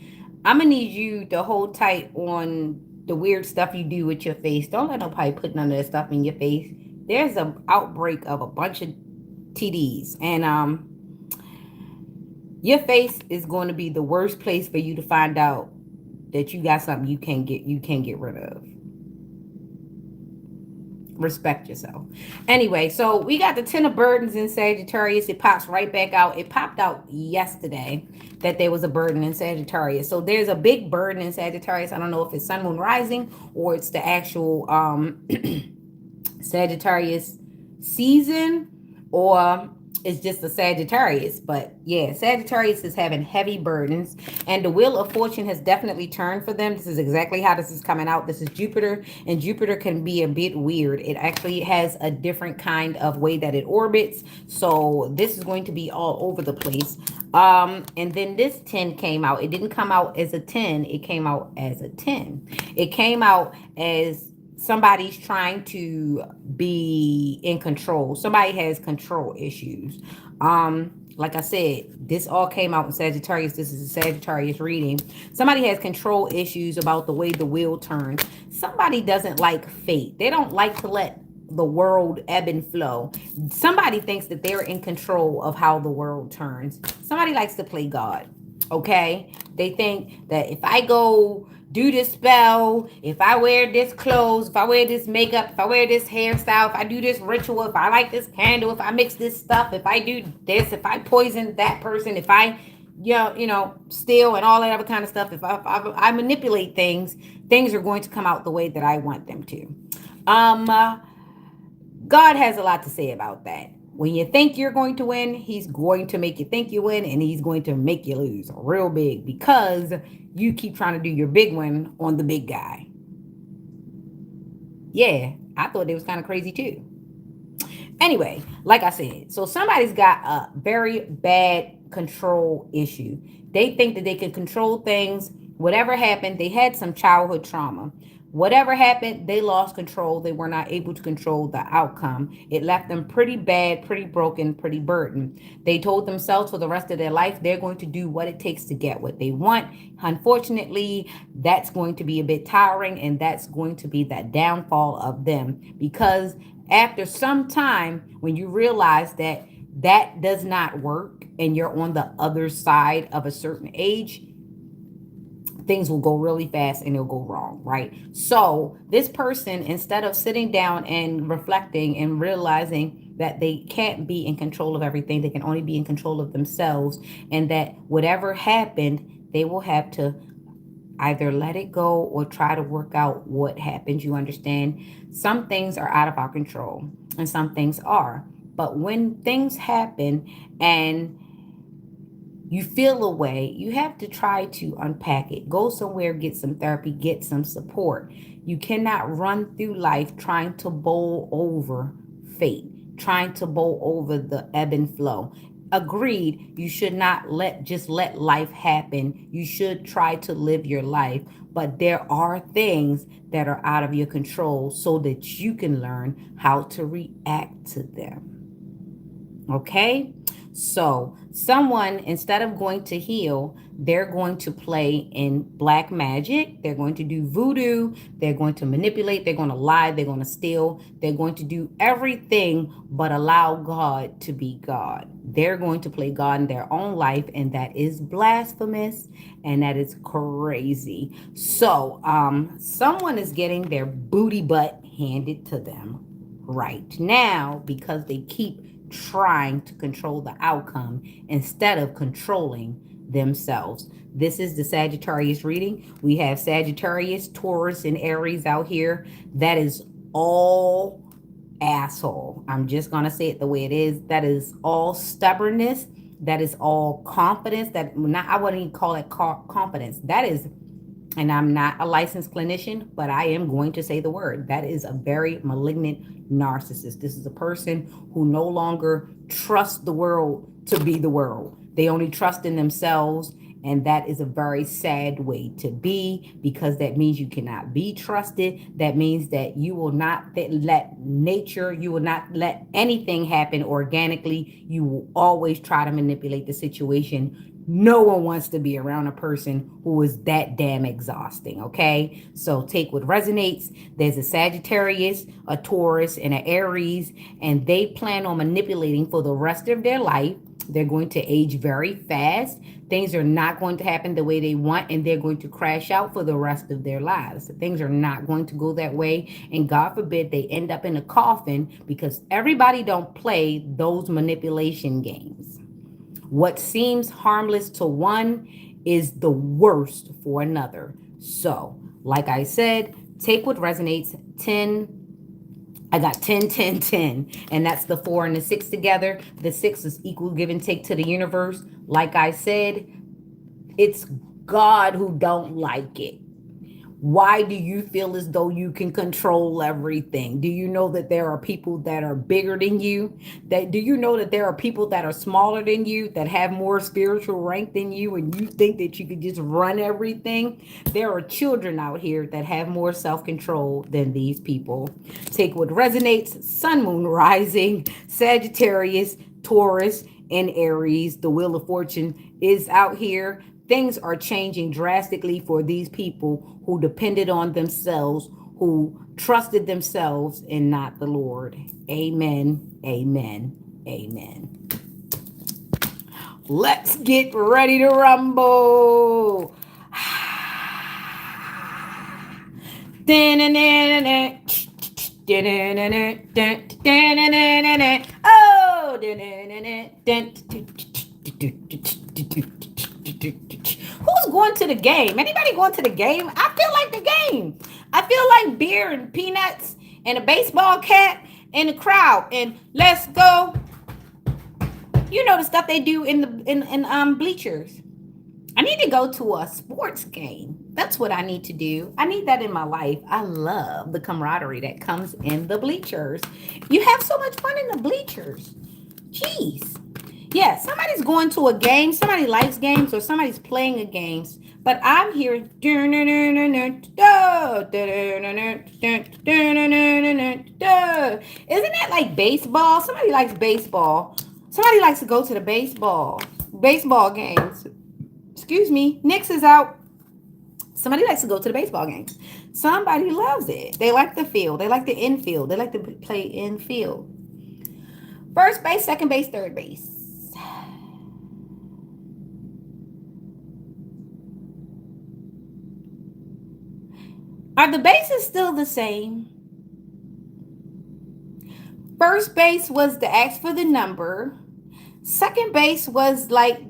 I'm gonna need you to hold tight on the weird stuff you do with your face. Don't let nobody put none of that stuff in your face. There's an outbreak of a bunch of TDs, and your face is going to be the worst place for you to find out that you got something you can't get rid of. Respect yourself. Anyway, so we got the 10 of burdens in Sagittarius. It pops right back out. It popped out yesterday that there was a burden in Sagittarius. So there's a big burden in Sagittarius. I don't know if it's sun moon rising or it's the actual Sagittarius season, or it's just a Sagittarius. But yeah, Sagittarius is having heavy burdens, and the wheel of fortune has definitely turned for them. This is exactly how this is coming out. This is Jupiter, and Jupiter can be a bit weird. It actually has a different kind of way that it orbits. So this is going to be all over the place. And then this 10 came out. It didn't come out as a 10, it came out as a 10. It came out as somebody's trying to be in control. Somebody has control issues. Like I said, this all came out in Sagittarius. This is a Sagittarius reading. Somebody has control issues about the way the wheel turns. Somebody doesn't like fate. They don't like to let the world ebb and flow. Somebody thinks that they're in control of how the world turns. Somebody likes to play God. Okay? They think that if I go do this spell, if I wear this clothes, if I wear this makeup, if I wear this hairstyle, if I do this ritual, if I light this candle, if I mix this stuff, if I do this, if I poison that person, if I steal and all that other kind of stuff, if I manipulate things, things are going to come out the way that I want them to. Um, uh, God has a lot to say about that. When you think you're going to win, he's going to make you think you win, and he's going to make you lose real big because you keep trying to do your big win on the big guy. Yeah, I thought it was kind of crazy too. Anyway, like I said, so somebody's got a very bad control issue. They think that they can control things. Whatever happened, they had some childhood trauma. Whatever happened, they lost control. They were not able to control the outcome. It left them pretty bad, pretty broken, pretty burdened. They told themselves for the rest of their life they're going to do what it takes to get what they want. Unfortunately, that's going to be a bit tiring, and that's going to be that downfall of them, because after some time, when you realize that that does not work and you're on the other side of a certain age, things will go really fast and it'll go wrong, right? So this person, instead of sitting down and reflecting and realizing that they can't be in control of everything, they can only be in control of themselves, and that whatever happened, they will have to either let it go or try to work out what happened. You understand? Some things are out of our control and some things are. But when things happen and you feel a way, you have to try to unpack it. Go somewhere, get some therapy, get some support. You cannot run through life trying to bowl over fate, trying to bowl over the ebb and flow. Agreed, you should not let life happen. You should try to live your life, but there are things that are out of your control so that you can learn how to react to them. Okay? So, someone, instead of going to heal, they're going to play in black magic. They're going to do voodoo. They're going to manipulate. They're going to lie. They're going to steal. They're going to do everything but allow God to be God. They're going to play God in their own life, and that is blasphemous and that is crazy. So, someone is getting their booty butt handed to them right now because they keep trying to control the outcome instead of controlling themselves. This is the Sagittarius reading. We have Sagittarius, Taurus, and Aries out here. That is all asshole. I'm just going to say it the way it is. That is all stubbornness. That is all confidence. That not, I wouldn't even call it confidence. That is, and I'm not a licensed clinician, but I am going to say the word. That is a very malignant narcissist. This is a person who no longer trusts the world to be the world. They only trust in themselves. And that is a very sad way to be, because that means you cannot be trusted. That means that you will not let nature, you will not let anything happen organically. You will always try to manipulate the situation. No one wants to be around a person who is that damn exhausting, okay? So take what resonates. There's a Sagittarius, a Taurus, and an Aries, and they plan on manipulating for the rest of their life. They're going to age very fast. Things are not going to happen the way they want, and they're going to crash out for the rest of their lives. Things are not going to go that way, and God forbid they end up in a coffin, because everybody don't play those manipulation games. What seems harmless to one is the worst for another. So, like I said, take what resonates. 10, I got 10, 10, 10, and that's the 4 and the 6 together. The 6 is equal give and take to the universe. Like I said, it's God who don't like it. Why do you feel as though you can control everything? Do you know that there are people that are bigger than you? Do you know that there are people that are smaller than you, that have more spiritual rank than you, and you think that you could just run everything? There are children out here that have more self-control than these people. Take what resonates. Sun, moon, rising, Sagittarius, Taurus, and Aries. The Wheel of Fortune is out here. Things are changing drastically for these people who depended on themselves, who trusted themselves and not the Lord. Amen, amen, amen. Let's get ready to rumble. Oh, who's going to the game? Anybody going to the game? I feel like the game. I feel like beer and peanuts and a baseball cap and a crowd and let's go. You know the stuff they do in the in bleachers. I need to go to a sports game. That's what I need to do. I need that in my life. I love the camaraderie that comes in the bleachers. You have so much fun in the bleachers. Jeez. Yeah, somebody's going to a game. Somebody likes games or somebody's playing a games. But I'm here. Isn't that like baseball? Somebody likes baseball. Somebody likes to go to the baseball games. Excuse me. Knicks is out. Somebody likes to go to the baseball games. Somebody loves it. They like the field. They like the infield. They like to play infield. First base, second base, third base. Are the bases still the same? First base was the ask for the number. Second base was like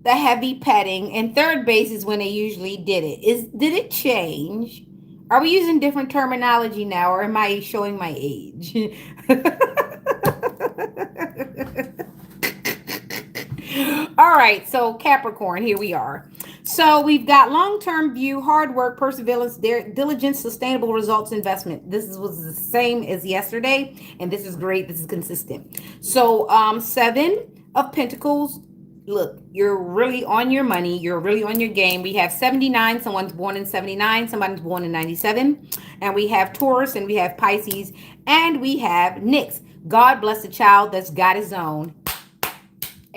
the heavy petting, and third base is when they usually did it. Did it change? Are we using different terminology now, or am I showing my age? All right, so Capricorn, here we are. So we've got long-term view, hard work, perseverance, diligence, sustainable results, investment. This was the same as yesterday, and this is great. This is consistent. So 7 of Pentacles. Look, you're really on your money. You're really on your game. We have 79. Someone's born in 79. Somebody's born in 97. And we have Taurus, and we have Pisces, and we have Nyx. God bless the child that's got his own.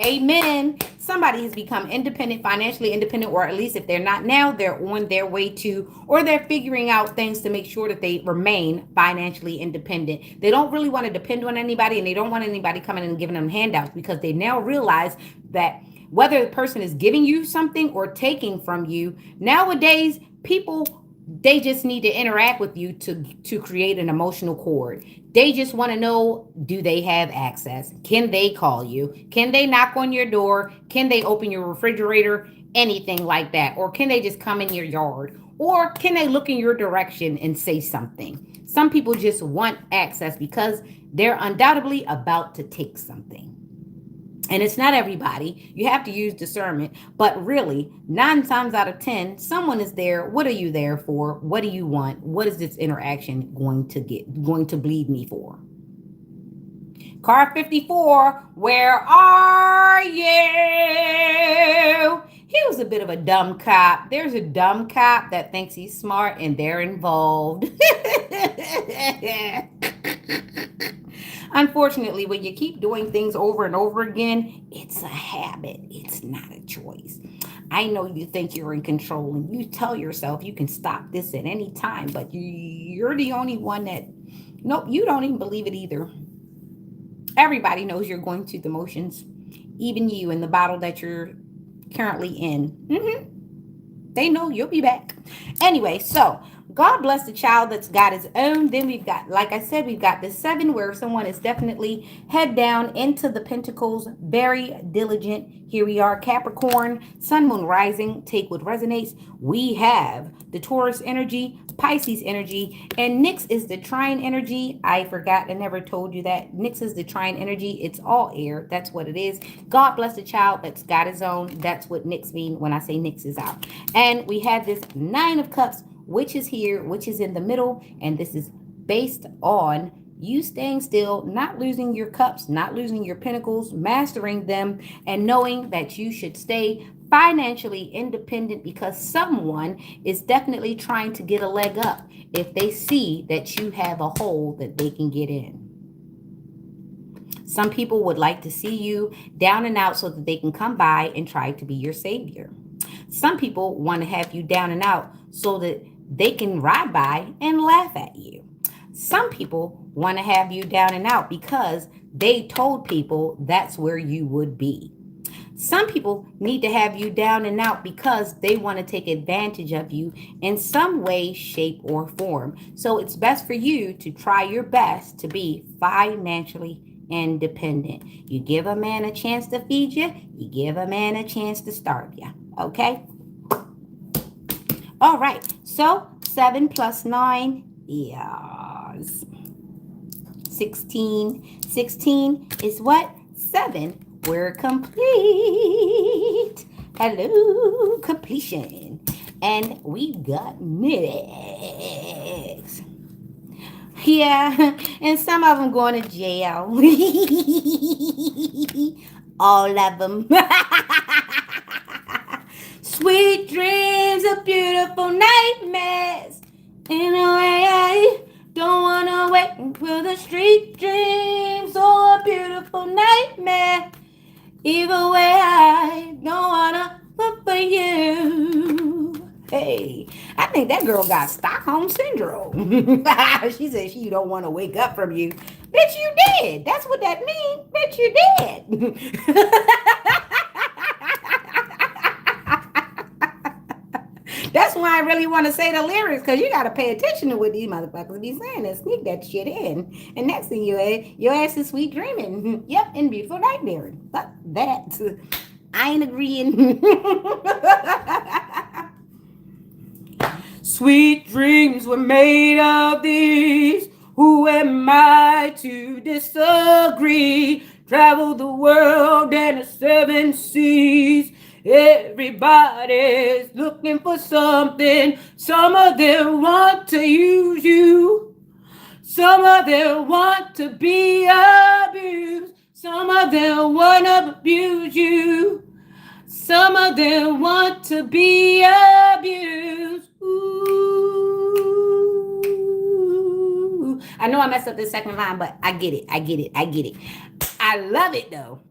Amen. Somebody has become independent, financially independent, or at least if they're not now, they're on their way to, or they're figuring out things to make sure that they remain financially independent. They don't really want to depend on anybody, and they don't want anybody coming in and giving them handouts, because they now realize that whether the person is giving you something or taking from you, nowadays people, they just need to interact with you to create an emotional cord. They just want to know, do they have access? Can they call you? Can they knock on your door? Can they open your refrigerator? Anything like that. Or can they just come in your yard? Or can they look in your direction and say something? Some people just want access because they're undoubtedly about to take something. And it's not everybody. You have to use discernment. But really, 9 times out of 10, someone is there. What are you there for? What do you want? What is this interaction going to bleed me for? Car 54, where are you? He was a bit of a dumb cop. There's a dumb cop that thinks he's smart and they're involved. Unfortunately, when you keep doing things over and over again, it's a habit. It's not a choice. I know you think you're in control and you tell yourself you can stop this at any time, but you're the only one that, nope, you don't even believe it either. Everybody knows you're going through the motions, even you in the bottle that you're currently in. They know you'll be back. Anyway, so God bless the child that's got his own. Then we've got, like I said, we've got the 7 where someone is definitely head down into the pentacles, very diligent. Here we are, Capricorn, Sun, Moon, Rising, take what resonates. We have the Taurus energy, Pisces energy, and Nyx is the trine energy. I forgot, I never told you that. Nyx is the trine energy. It's all air. That's what it is. God bless the child that's got his own. That's what Nyx mean when I say Nyx is out. And we have this 9 of Cups, which is here, which is in the middle, and this is based on you staying still, not losing your cups, not losing your pentacles, mastering them, and knowing that you should stay financially independent because someone is definitely trying to get a leg up if they see that you have a hole that they can get in. Some people would like to see you down and out so that they can come by and try to be your savior. Some people want to have you down and out so that they can ride by and laugh at you. Some people want to have you down and out because they told people that's where you would be. Some people need to have you down and out because they want to take advantage of you in some way, shape, or form. So it's best for you to try your best to be financially independent. You give a man a chance to feed you, you give a man a chance to starve you. Okay? All right. So 7 plus 9 is 16. 16 is what? 7. We're complete. Hello, completion. And we got next. Yeah, and some of them going to jail. All of them. Sweet dreams of beautiful nightmares. In a way, I don't want to wait until the street dreams or a beautiful nightmare. Either way, I don't want to look for you. Hey, I think that girl got Stockholm Syndrome. She said she don't want to wake up from you. Bitch, you did. That's what that means. Bitch, you did. That's why I really want to say the lyrics, because you got to pay attention to what these motherfuckers be saying and sneak that shit in. And next thing your ass is sweet dreaming. Yep, and beautiful nightmare. Fuck that. I ain't agreeing. Sweet dreams were made of these. Who am I to disagree? Travel the world and the 7 seas. Everybody's looking for something. Some of them want to use you. Some of them want to be abused. Some of them want to abuse you. Some of them want to be abused. Ooh. I know I messed up the second line, but I get it. I love it though.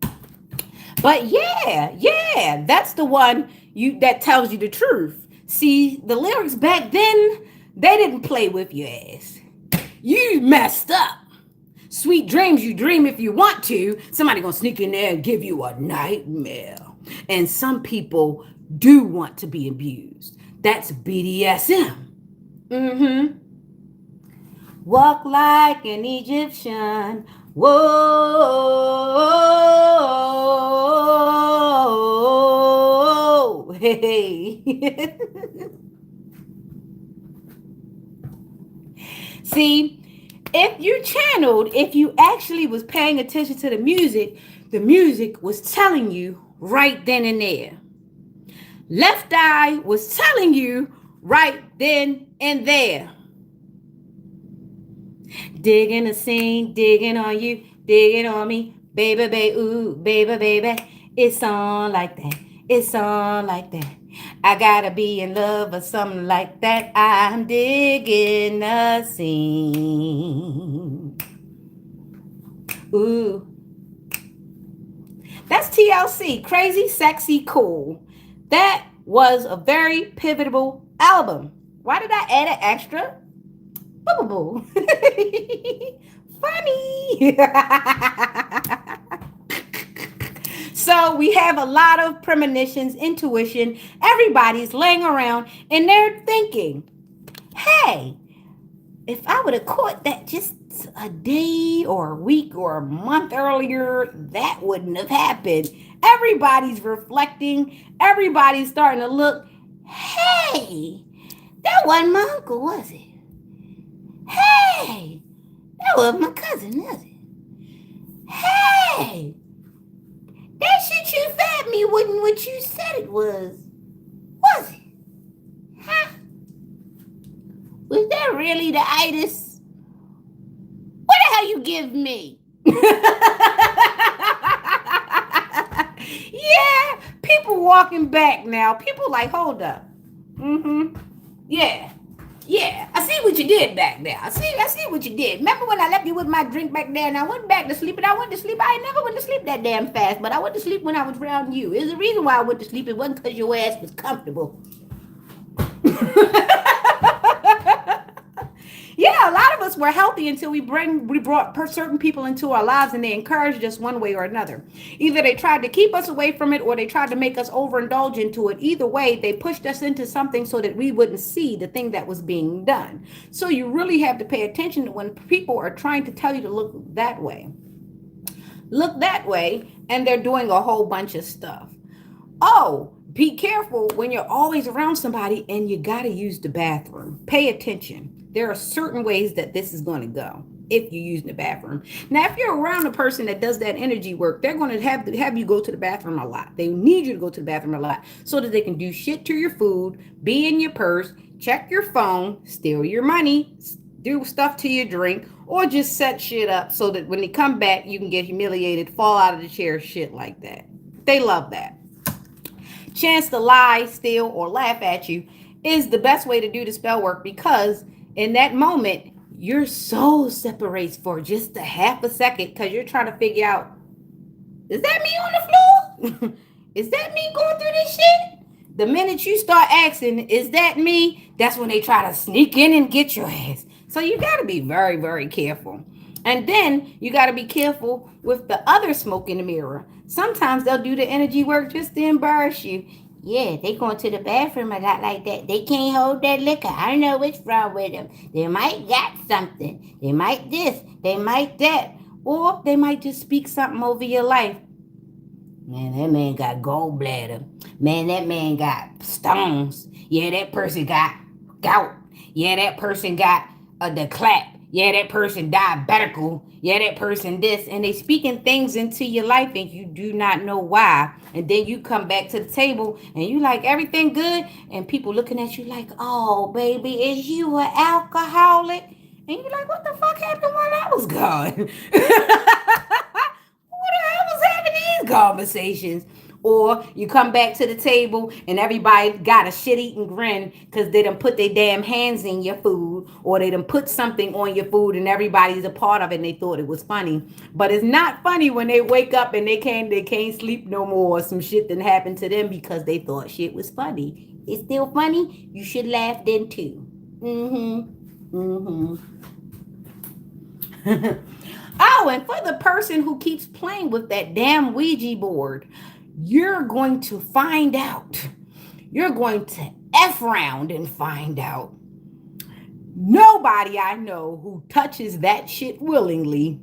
But yeah, that's the one you that tells you the truth. See, the lyrics back then, they didn't play with your ass. You messed up. Sweet dreams you dream if you want to. Somebody gonna sneak in there and give you a nightmare. And some people do want to be abused. That's BDSM. Mm-hmm. Walk like an Egyptian. Whoa. Hey. See, if you channeled, if you actually was paying attention to the music was telling you right then and there. Left eye was telling you right then and there. Digging the scene, digging on you, digging on me, baby, baby, ooh, baby, baby. It's on like that. It's on like that. I gotta be in love or something like that. I'm digging the scene. Ooh. That's TLC, Crazy, Sexy, Cool. That was a very pivotal album. Why did I add an extra? Boo boo boo. Funny. So we have a lot of premonitions, intuition. Everybody's laying around and they're thinking, hey, if I would have caught that just a day or a week or a month earlier, that wouldn't have happened. Everybody's reflecting. Everybody's starting to look, hey, that wasn't my uncle, was it? Hey, that was my cousin, was it? Hey, that shit you fed me wasn't what you said it was it? Huh? Was that really the itis? What the hell you give me? Yeah, people walking back now. People like, hold up. Mm-hmm. Yeah. Yeah, I see what you did back there. I see what you did. Remember when I left you with my drink back there and I went back to sleep and I went to sleep? I never went to sleep that damn fast, but I went to sleep when I was around you. There's a reason why I went to sleep. It wasn't because your ass was comfortable. Yeah, a lot of us were healthy until we brought certain people into our lives and they encouraged us one way or another. Either they tried to keep us away from it or they tried to make us overindulge into it. Either way, they pushed us into something so that we wouldn't see the thing that was being done. So you really have to pay attention to when people are trying to tell you to look that way. Look that way, and they're doing a whole bunch of stuff. Oh, be careful when you're always around somebody and you got to use the bathroom. Pay attention. There are certain ways that this is going to go if you use the bathroom. Now, if you're around a person that does that energy work, they're going to have you go to the bathroom a lot. They need you to go to the bathroom a lot so that they can do shit to your food, be in your purse, check your phone, steal your money, do stuff to your drink, or just set shit up so that when they come back, you can get humiliated, fall out of the chair, shit like that. They love that. Chance to lie, steal, or laugh at you is the best way to do the spell work because in that moment, your soul separates for just a half a second because you're trying to figure out, is that me on the floor? Is that me going through this shit? The minute you start asking, is that me? That's when they try to sneak in and get your ass. So you got to be very, very careful. And then you got to be careful with the other smoke in the mirror. Sometimes they'll do the energy work just to embarrass you. Yeah, they going to the bathroom a lot like that. They can't hold that liquor. I don't know what's wrong with them. They might got something. They might this. They might that. Or they might just speak something over your life. Man, that man got gallbladder. Man, that man got stones. Yeah, that person got gout. Yeah, that person got the clap. Yeah, that person diabetical. Yeah, that person this. And they speaking things into your life and you do not know why. And then you come back to the table and you like, everything good? And people looking at you like, oh, baby, is you an alcoholic? And you're like, what the fuck happened while I was gone? What the hell was having these conversations? Or you come back to the table and everybody got a shit-eating grin because they done put their damn hands in your food, or they done put something on your food and everybody's a part of it and they thought it was funny. But it's not funny when they wake up and they can't sleep no more, or some shit that happened to them because they thought shit was funny. It's still funny. You should laugh then too. Oh, and for the person who keeps playing with that damn Ouija board, you're going to find out. You're going to F round and find out. Nobody I know who touches that shit willingly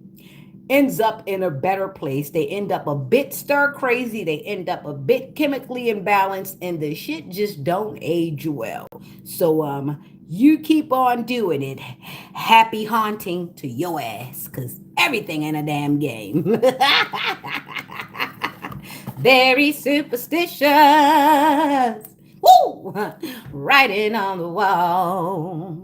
ends up in a better place. They end up a bit stir crazy. They end up a bit chemically imbalanced, and the shit just don't age well. So you keep on doing it. Happy haunting to your ass, cause everything in a damn game. Very superstitious. Woo! Writing on the wall.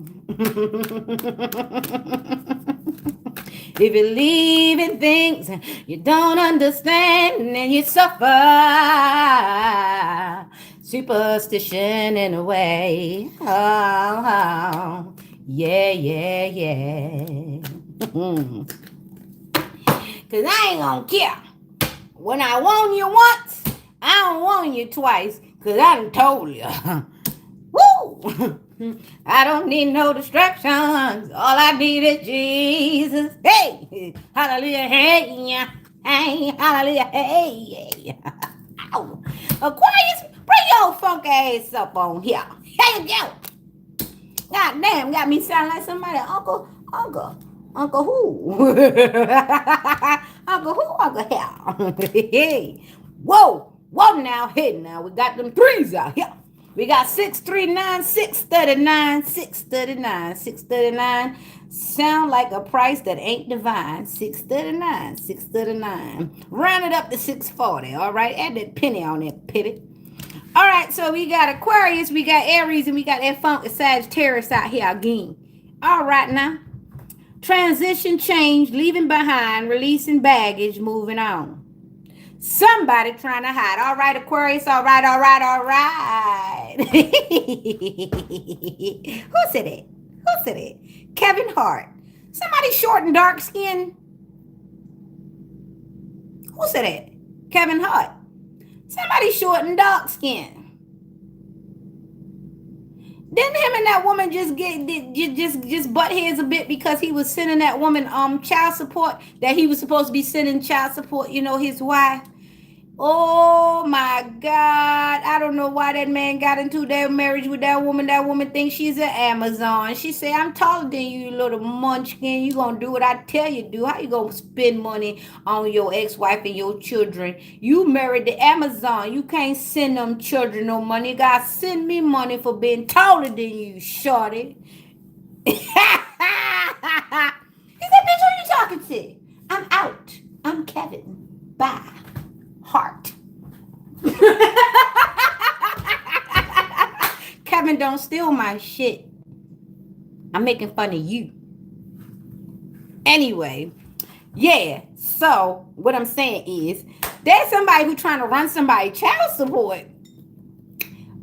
If you believe in things you don't understand and you suffer, superstition in a way. Oh, yeah, yeah, yeah. Cause I ain't gonna care. When I warn you once, I don't warn you twice. Cause I done told you. Woo! I don't need no distractions. All I need is Jesus. Hey! Hallelujah. Hey! Hey! Hallelujah. Hey! Ow! Aquarius, bring your funk ass up on here. Here you go. God damn, got me sound like somebody. Uncle who? Uncle who? Uncle Hell. Hey! Whoa! Whoa now, hey now. We got them threes out here. We got 639, 639, 639, 639. Sound like a price that ain't divine. 639, 639. Round it up to 640. All right, add that penny on that pity. All right, so we got Aquarius, we got Aries, and we got that funky Sagittarius out here again. All right now. Transition, change, leaving behind, releasing baggage, moving on. Somebody trying to hide. All right, Aquarius. All right, all right, all right. Who said it? Who said it? Kevin Hart. Somebody short and dark skinned. Who said it? Kevin Hart. Somebody short and dark skinned. Didn't him and that woman just butt heads a bit because he was sending that woman child support, that he was supposed to be sending child support, his wife? Oh my God. I don't know why that man got into that marriage with that woman. That woman thinks she's an Amazon. She said, I'm taller than you, little munchkin. You gonna do what I tell you to do. How you gonna spend money on your ex-wife and your children? You married the Amazon. You can't send them children no money. You gotta send me money for being taller than you, shorty. He said, bitch, who you talking to? I'm out. I'm Kevin. Bye. Heart. Kevin, don't steal my shit. I'm making fun of you. Anyway, yeah. So what I'm saying is, there's somebody who trying to run somebody child support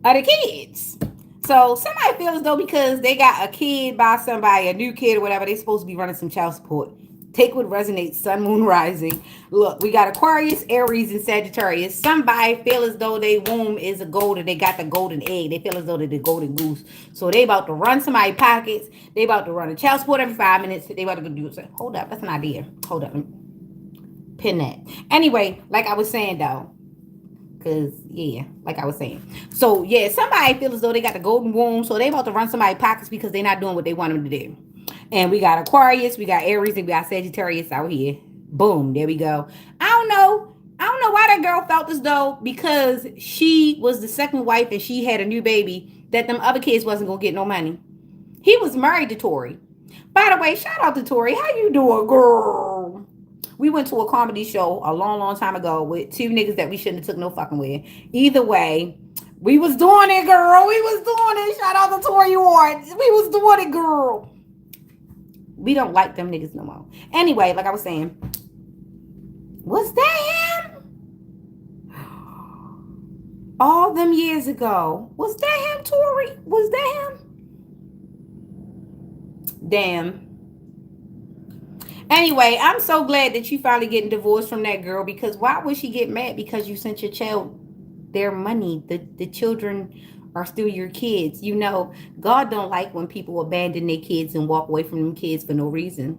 of the kids. So somebody feels as though because they got a kid by somebody, a new kid or whatever, they supposed to be running some child support. Take what resonates, sun, moon, rising. Look, we got Aquarius, Aries, and Sagittarius. Somebody feel as though their womb is a golden. They got the golden egg. They feel as though they're the golden goose. So they about to run somebody's pockets. They about to run a child support every 5 minutes. They about to go do it. Hold up, that's an idea. Hold up. Pin that. Anyway, like I was saying though. Because, yeah, like I was saying. So, yeah, somebody feels as though they got the golden womb. So they about to run somebody's pockets because they're not doing what they want them to do. And we got Aquarius, we got Aries, and we got Sagittarius out here. Boom, there we go. I don't know why that girl felt as though because she was the second wife and she had a new baby that them other kids wasn't going to get no money. He was married to Tori. By the way, shout out to Tori. How you doing, girl? We went to a comedy show a long, long time ago with two niggas that we shouldn't have took no fucking with. Either way, we was doing it, girl. We was doing it. Shout out to Tori Ward. We was doing it, girl. We don't like them niggas no more. Anyway, like I was saying, was that him? All them years ago. Was that him, Tori? Was that him? Damn. Anyway, I'm so glad that you finally getting divorced from that girl, because why would she get mad because you sent your child their money? The children are still your kids. You know, God don't like when people abandon their kids and walk away from them kids for no reason.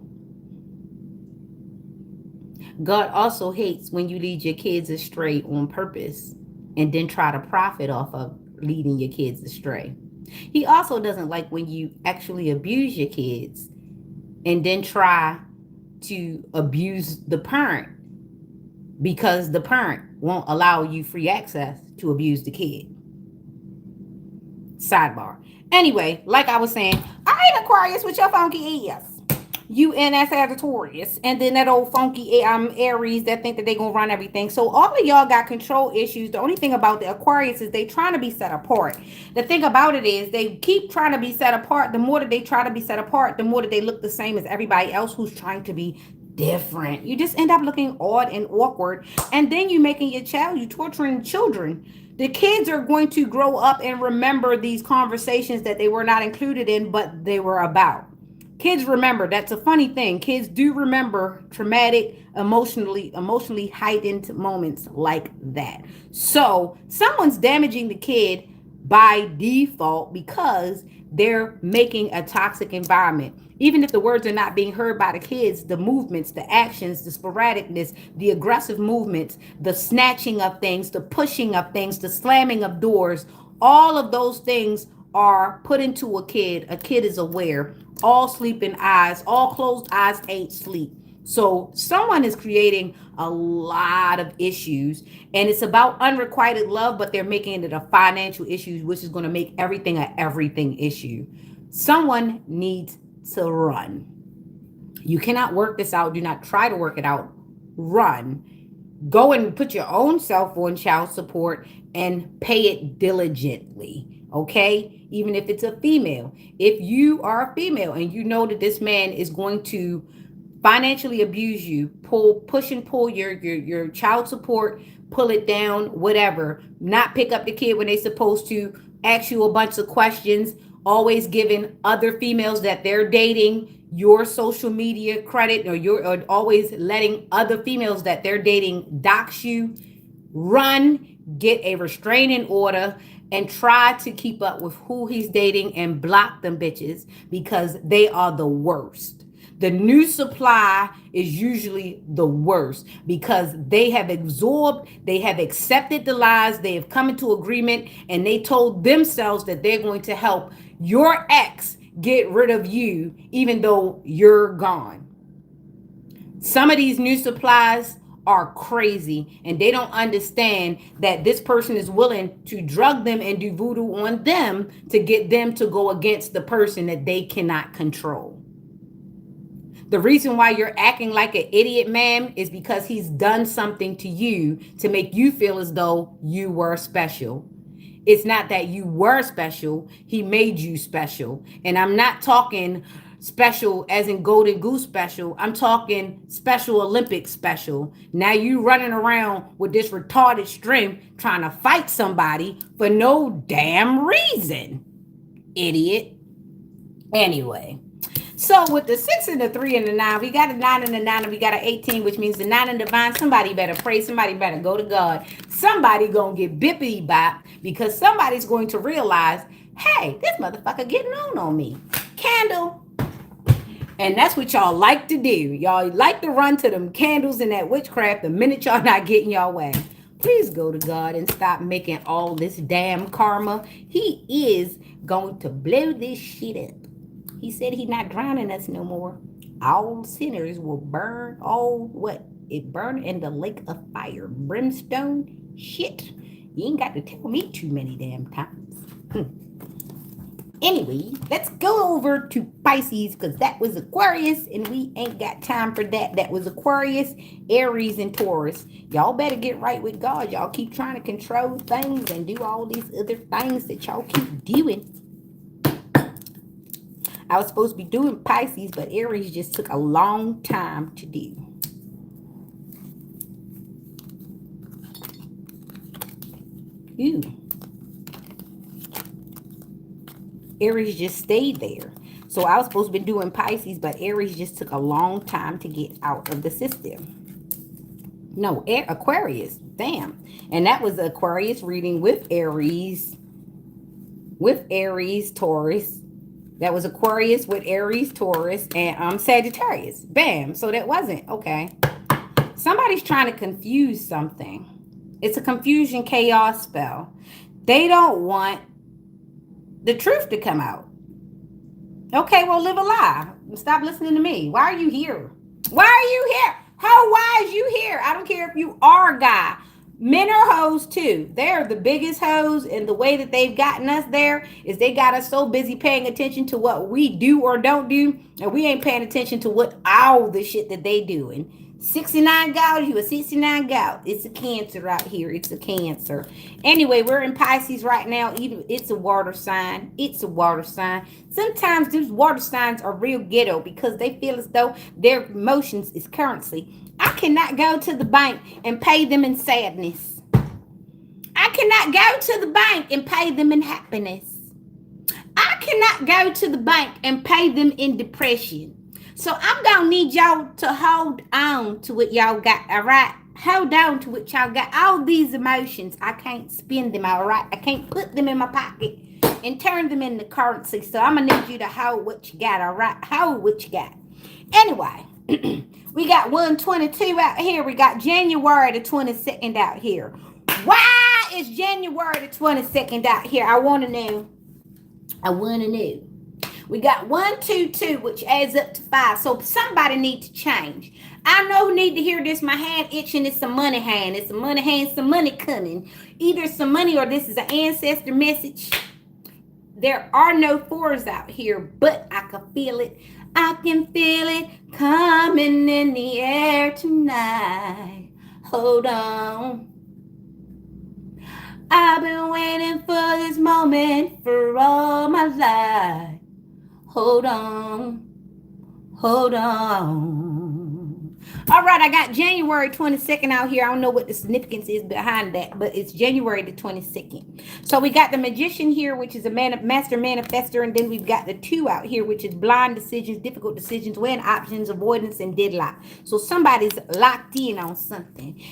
God also hates when you lead your kids astray on purpose and then try to profit off of leading your kids astray. He also doesn't like when you actually abuse your kids and then try to abuse the parent because the parent won't allow you free access to abuse the kid. Sidebar. Anyway, like I was saying, I ain't Aquarius with your funky ass. You in that Sagittarius, and then that old funky Aries that think that they gonna run everything. So all of y'all got control issues. The only thing about the Aquarius is they trying to be set apart. The thing about it is they keep trying to be set apart. The more that they try to be set apart, the more that they look the same as everybody else who's trying to be different. You just end up looking odd and awkward, and then you making your child, you torturing children. The kids are going to grow up and remember these conversations that they were not included in, but they were about. Kids remember. That's a funny thing. Kids do remember traumatic, emotionally heightened moments like that. So someone's damaging the kid by default because they're making a toxic environment. Even if the words are not being heard by the kids, the movements, the actions, the sporadicness, the aggressive movements, the snatching of things, the pushing of things, the slamming of doors, all of those things are put into a kid. A kid is aware. All sleeping eyes, all closed eyes ain't sleep. So someone is creating a lot of issues, and it's about unrequited love, but they're making it a financial issue, which is going to make everything a everything issue. Someone needs to run. You cannot work this out. Do not try to work it out. Run. Go and put your own self on child support and pay it diligently. Okay? Even if it's a female. If you are a female and you know that this man is going to financially abuse you, push and pull your child support, pull it down, whatever, not pick up the kid when they're supposed to, ask you a bunch of questions, always giving other females that they're dating your social media credit, or always letting other females that they're dating dox you. Run, get a restraining order, and try to keep up with who he's dating and block them bitches, because they are the worst. The new supply is usually the worst because they have absorbed, they have accepted the lies, they have come into agreement, and they told themselves that they're going to help your ex get rid of you even though you're gone. Some of these new supplies are crazy, and they don't understand that this person is willing to drug them and do voodoo on them to get them to go against the person that they cannot control. The reason why you're acting like an idiot, ma'am, is because he's done something to you to make you feel as though you were special. It's not that you were special. He made you special. And I'm not talking special as in golden goose special. I'm talking special Olympic special. Now you running around with this retarded strength trying to fight somebody for no damn reason. Idiot. Anyway. So with the 6 and the 3 and the 9, we got a 9 and a 9, and we got an 18, which means the 9 and divine. Somebody better pray. Somebody better go to God. Somebody gonna get bippity bop, because somebody's going to realize, hey, this motherfucker getting on me. Candle. And that's what y'all like to do. Y'all like to run to them candles and that witchcraft the minute y'all not getting y'all way. Please go to God and stop making all this damn karma. He is going to blow this shit up. He said he's not drowning us no more. All sinners will burn. All what? It burn in the lake of fire. Brimstone? Shit. You ain't got to tell me too many damn times. Anyway, let's go over to Pisces, because that was Aquarius, and we ain't got time for that. That was Aquarius, Aries, and Taurus. Y'all better get right with God. Y'all keep trying to control things and do all these other things that y'all keep doing. I was supposed to be doing Pisces, but Aries just took a long time to do. Ooh, Aries just stayed there. So I was supposed to be doing Pisces, but Aries just took a long time to get out of the system. No, Aquarius. Damn. And that was the Aquarius reading with Aries, Taurus. That was Aquarius with Aries, Taurus, and Sagittarius. Bam. So that wasn't okay. Somebody's trying to confuse something. It's a confusion chaos spell. They don't want the truth to come out. Okay, well, live a lie. Stop listening to me. Why are you here? Why are you here? How why is you here? I don't care if you are a guy. Men are hoes too. They're the biggest hoes, and the way that they've gotten us there is they got us so busy paying attention to what we do or don't do, and we ain't paying attention to what all the shit that they doing. 69 gout, you a 69 gout. It's a cancer out here. It's a cancer. Anyway, we're in Pisces right now. Even it's a water sign. It's a water sign. Sometimes these water signs are real ghetto because they feel as though their emotions is currency. I cannot go to the bank and pay them in sadness. I cannot go to the bank and pay them in happiness. I cannot go to the bank and pay them in depression. So I'm gonna need y'all to hold on to what y'all got, all right? Hold on to what y'all got. All these emotions, I can't spend them, all right? I can't put them in my pocket and turn them into currency. So I'm gonna need you to hold what you got, all right? Hold what you got. Anyway, we got 122 out here. We got January the 22nd out here. Why is January the 22nd out here? I want to know. I want to know. We got 122, which adds up to 5. So somebody needs to change. I know who need to hear this. My hand itching. It's a money hand. It's a money hand. Some money coming. Either some money or this is an ancestor message. There are no 4s out here, but I can feel it. I can feel it coming in the air tonight. Hold on. I've been waiting for this moment for all my life. Hold on. Hold on. All right, I got January 22nd out here. I don't know what the significance is behind that, but it's January the 22nd. So we got the Magician here, which is a master manifester, and then we've got the 2 out here, which is blind decisions, difficult decisions, weighing options, avoidance, and deadlock. So somebody's locked in on something.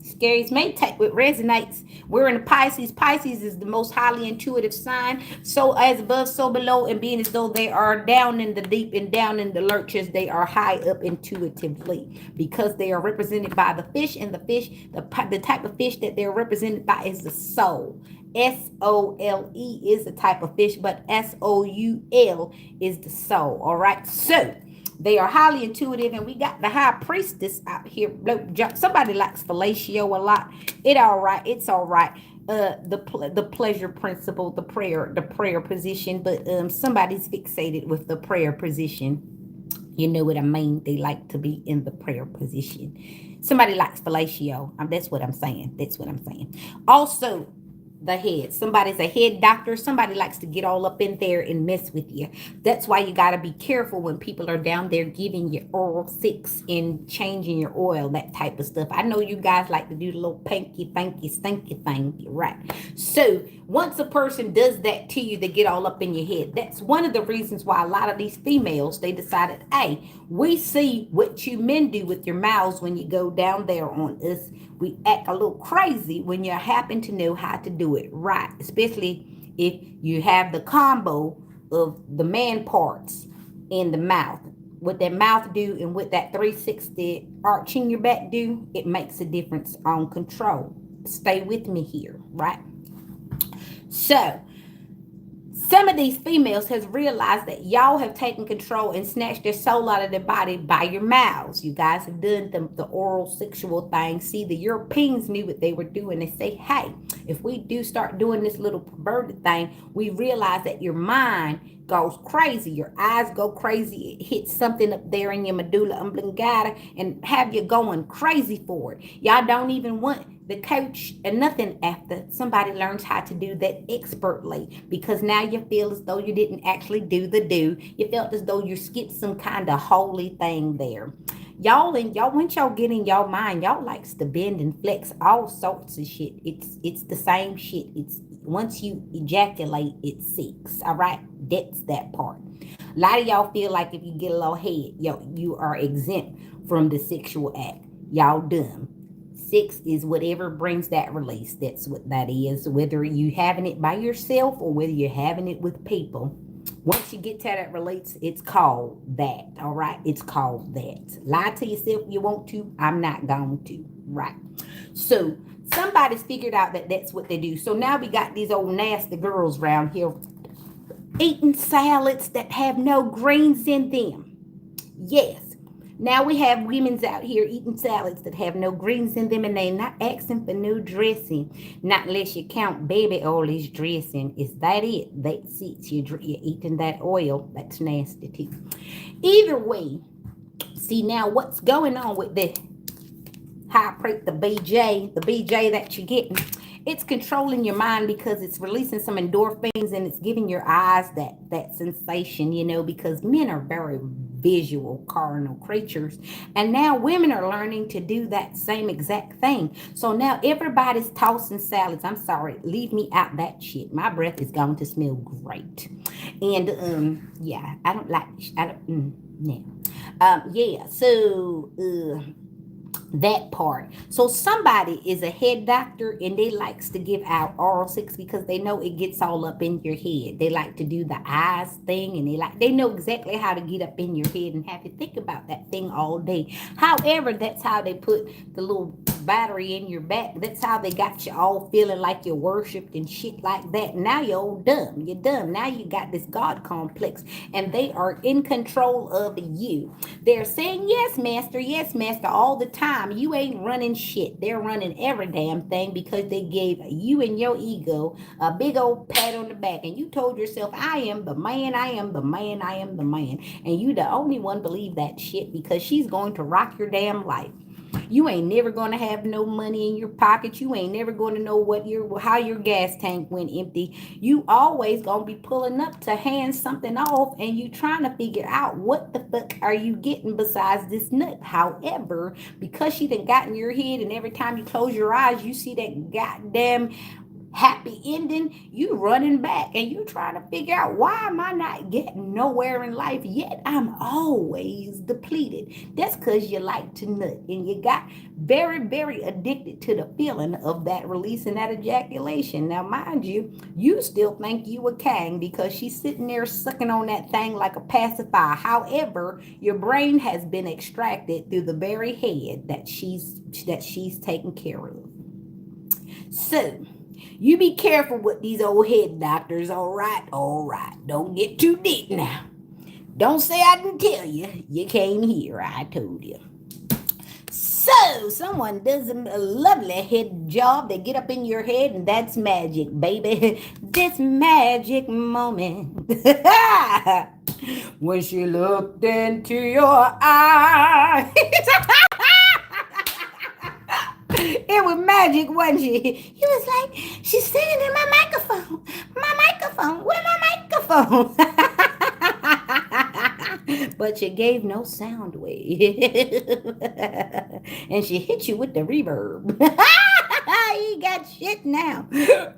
Scaries may take what resonates. We're in Pisces. Pisces is the most highly intuitive sign. So as above, so below, and being as though they are down in the deep and down in the lurches, they are high up intuitively because they are represented by the fish, and the fish, the type of fish that they're represented by is the soul. SOLE is the type of fish, but SOUL is the soul. All right. So they are highly intuitive, and we got the high priestess out here. Somebody likes fellatio a lot. It's all right. The pleasure principle, the prayer position, but somebody's fixated with the prayer position. You know what I mean? They like to be in the prayer position. Somebody likes fellatio. That's what I'm saying. That's what I'm saying. Also, the head. Somebody's a head doctor. Somebody likes to get all up in there and mess with you. That's why you got to be careful when people are down there giving you oral sex and changing your oil, that type of stuff. I know you guys like to do the little panky, fanky, stanky thing, right? So once a person does that to you, they get all up in your head. That's one of the reasons why a lot of these females, they decided, hey, we see what you men do with your mouths when you go down there on us. We act a little crazy when you happen to know how to do it right, especially if you have the combo of the man parts in the mouth. What that mouth do and what that 360 arching your back do, it makes a difference on control. Stay with me here, right? So some of these females has realized that y'all have taken control and snatched their soul out of their body by your mouths. You guys have done the oral sexual thing. See, the Europeans knew what they were doing. They say, hey, if we do start doing this little perverted thing, we realize that your mind goes crazy. Your eyes go crazy. It hits something up there in your medulla oblongata and have you going crazy for it. Y'all don't even want the coach and nothing after somebody learns how to do that expertly, because now you feel as though you didn't actually do the do. You felt as though you skipped some kind of holy thing there. y'all once y'all get in y'all mind, y'all likes to bend and flex all sorts of shit. It's the same shit. It's once you ejaculate, it's sex. All right, that's that part. A lot of y'all feel like if you get a little head, you are exempt from the sexual act. Y'all dumb. Sex is whatever brings that release. That's what that is. Whether you having it by yourself or whether you're having it with people. Once you get to that release, it's called that. All right. It's called that. Lie to yourself if you want to. I'm not going to. Right. So somebody's figured out that that's what they do. So now we got these old nasty girls around here eating salads that have no greens in them. Yes. Now we have women's out here eating salads that have no greens in them, and they not asking for no dressing. Not unless you count baby oil as dressing. Is that it? That's it. You're eating that oil. That's nasty too. Either way, see now what's going on with the high prep, the BJ that you're getting. It's controlling your mind because it's releasing some endorphins and it's giving your eyes that sensation, because men are very visual carnal creatures, and now women are learning to do that same exact thing. So now everybody's tossing salads. I'm sorry, leave me out that shit. My breath is going to smell great. And yeah, I don't like I don't yeah. Yeah, so that part. So somebody is a head doctor and they likes to give out oral sex because they know it gets all up in your head. They like to do the eyes thing, and they know exactly how to get up in your head and have you think about that thing all day. However, that's how they put the little battery in your back. That's how they got you all feeling like you're worshipped and shit like that. Now you're all dumb. You're dumb. Now you got this God complex, and they are in control of you. They're saying yes, master, all the time. You ain't running shit. They're running every damn thing because they gave you and your ego a big old pat on the back, and you told yourself, I am the man, I am the man, I am the man. And you the only one believe that shit because she's going to rock your damn life. You ain't never gonna have no money in your pocket. You ain't never gonna know how your gas tank went empty. You always gonna be pulling up to hand something off, and you trying to figure out what the fuck are you getting besides this nut. However, because she done got in your head, and every time you close your eyes, you see that goddamn happy ending, you running back and you trying to figure out, why am I not getting nowhere in life yet? I'm always depleted. That's because you like to nut and you got very, very addicted to the feeling of that release and that ejaculation. Now, mind you, you still think you a king because she's sitting there sucking on that thing like a pacifier. However, your brain has been extracted through the very head that she's taking care of. So you be careful with these old head doctors, all right? All right. Don't get too deep now. Don't say I didn't tell you. You came here, I told you. So, someone does a lovely head job. They get up in your head, and that's magic, baby. This magic moment. When she looked into your eyes. It was magic, wasn't she? He was like, she's sitting in my microphone. My microphone. Where's my microphone? But you gave no sound wave. And she hit you with the reverb. You got shit now.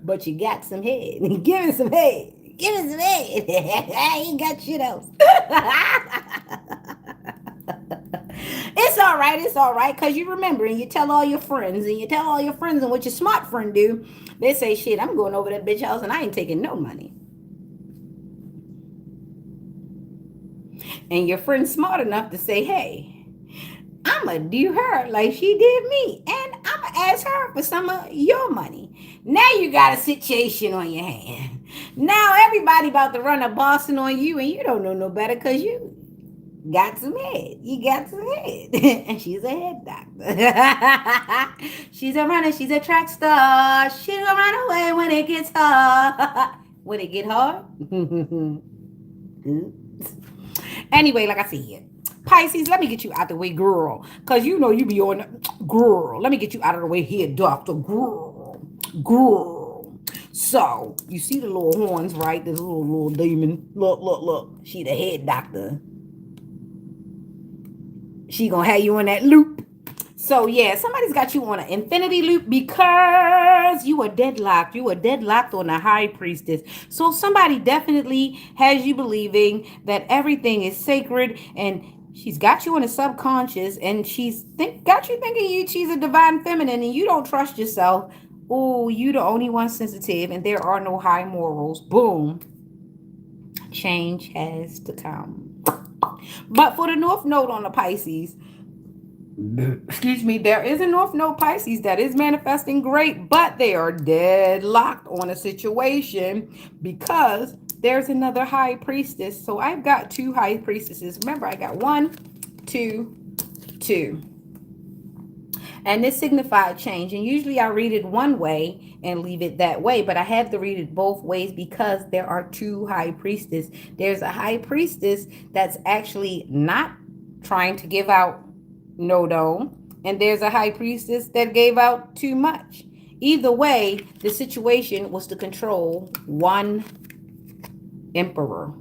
But you got some head. Give me some head. Give me some head. You got shit else. It's all right, because you remember, and you tell all your friends, and what your smart friend do, they say, shit, I'm going over that bitch house, and I ain't taking no money. And your friend's smart enough to say, hey, I'm going to do her like she did me, and I'm going to ask her for some of your money. Now you got a situation on your hand. Now everybody about to run a Boston on you, and you don't know no better because you got some head. You got some head. And she's a head doctor. She's a runner. She's a track star. She don't run away when it gets hard. When it get hard? Anyway, like I said, Pisces, let me get you out the way, girl. Because you know you be on the, girl. Let me get you out of the way here, doctor. Girl. So, you see the little horns, right? This little demon. Look. She the head doctor. She gonna have you in that loop. So yeah, somebody's got you on an infinity loop because you are deadlocked. You are deadlocked on a high priestess. So somebody definitely has you believing that everything is sacred, and she's got you in a subconscious, and got you thinking she's a divine feminine, and you don't trust yourself. Oh, you the only one sensitive, and there are no high morals. Boom, change has to come. But for the North Node on the Pisces, excuse me, there is a North Node Pisces that is manifesting great, but they are deadlocked on a situation because there's another high priestess. So I've got two high priestesses. Remember, I got one, two, two. And this signified change. And usually I read it one way and leave it that way, but I have to read it both ways because there are two high priestess. There's a high priestess that's actually not trying to give out no dome, and there's a high priestess that gave out too much. Either way, the situation was to control one emperor.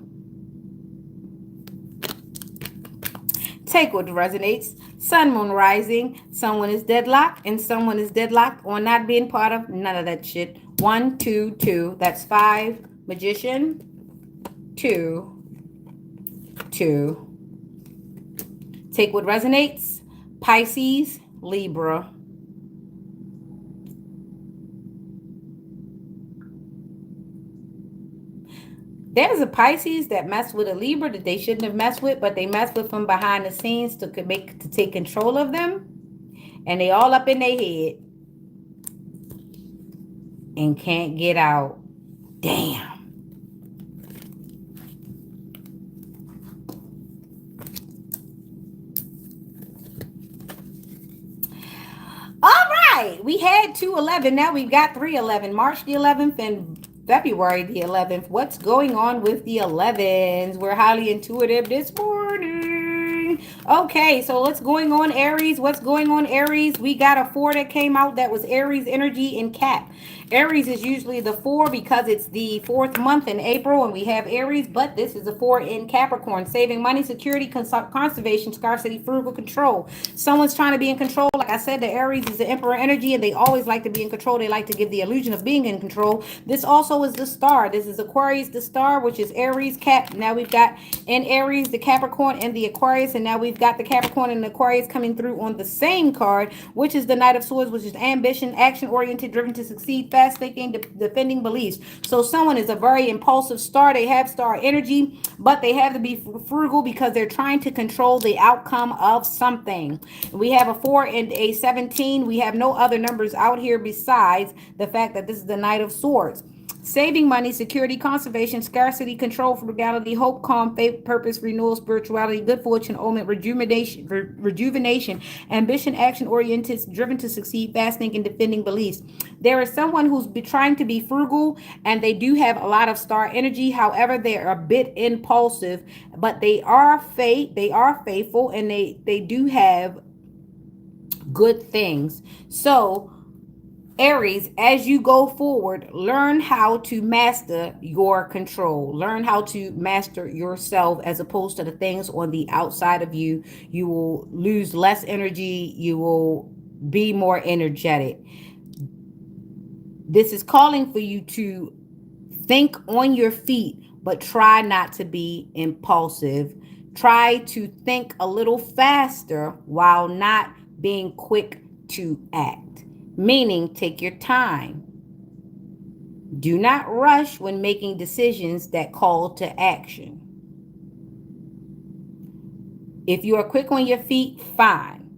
Take what resonates. Sun, moon, rising. Someone is deadlocked, and someone is deadlocked on not being part of none of that shit. 1, 2, 2. That's 5. Magician. 2, 2. Take what resonates. Pisces, Libra. There's a Pisces that messed with a Libra that they shouldn't have messed with, but they messed with them behind the scenes to take control of them, and they all up in their head and can't get out. Damn. All right, we had 211. Now we've got 311. March the 11th and February the 11th. What's going on with the 11s? We're highly intuitive this morning. Okay, so what's going on, Aries? What's going on, Aries? We got a 4 that came out that was Aries energy in Cap. Aries is usually the 4 because it's the 4th month in April and we have Aries, but this is a 4 in Capricorn. Saving money, security, conservation, scarcity, frugal, control. Someone's trying to be in control. Like I said, the Aries is the emperor energy and they always like to be in control. They like to give the illusion of being in control. This also is the star. This is Aquarius, the star, which is Aries, Cap. Now we've got in Aries, the Capricorn and the Aquarius, and now we've got the Capricorn and the Aquarius coming through on the same card, which is the Knight of Swords, which is ambition, action-oriented, driven to succeed, fast thinking, defending beliefs. So someone is a very impulsive star. They have star energy, but they have to be frugal because they're trying to control the outcome of something. We have a 4 and a 17. We have no other numbers out here besides the fact that this is the Knight of Swords. Saving money, security, conservation, scarcity, control, frugality, hope, calm, faith, purpose, renewal, spirituality, good fortune, omen, rejuvenation, ambition, action oriented, driven to succeed, fast thinking, defending beliefs. There is someone who's trying to be frugal and they do have a lot of star energy. However, they are a bit impulsive, but they are faithful, and they do have good things. So Aries, as you go forward, learn how to master your control. Learn how to master yourself as opposed to the things on the outside of you. You will lose less energy. You will be more energetic. This is calling for you to think on your feet, but try not to be impulsive. Try to think a little faster while not being quick to act. Meaning, take your time. Do not rush when making decisions that call to action. If you are quick on your feet, fine.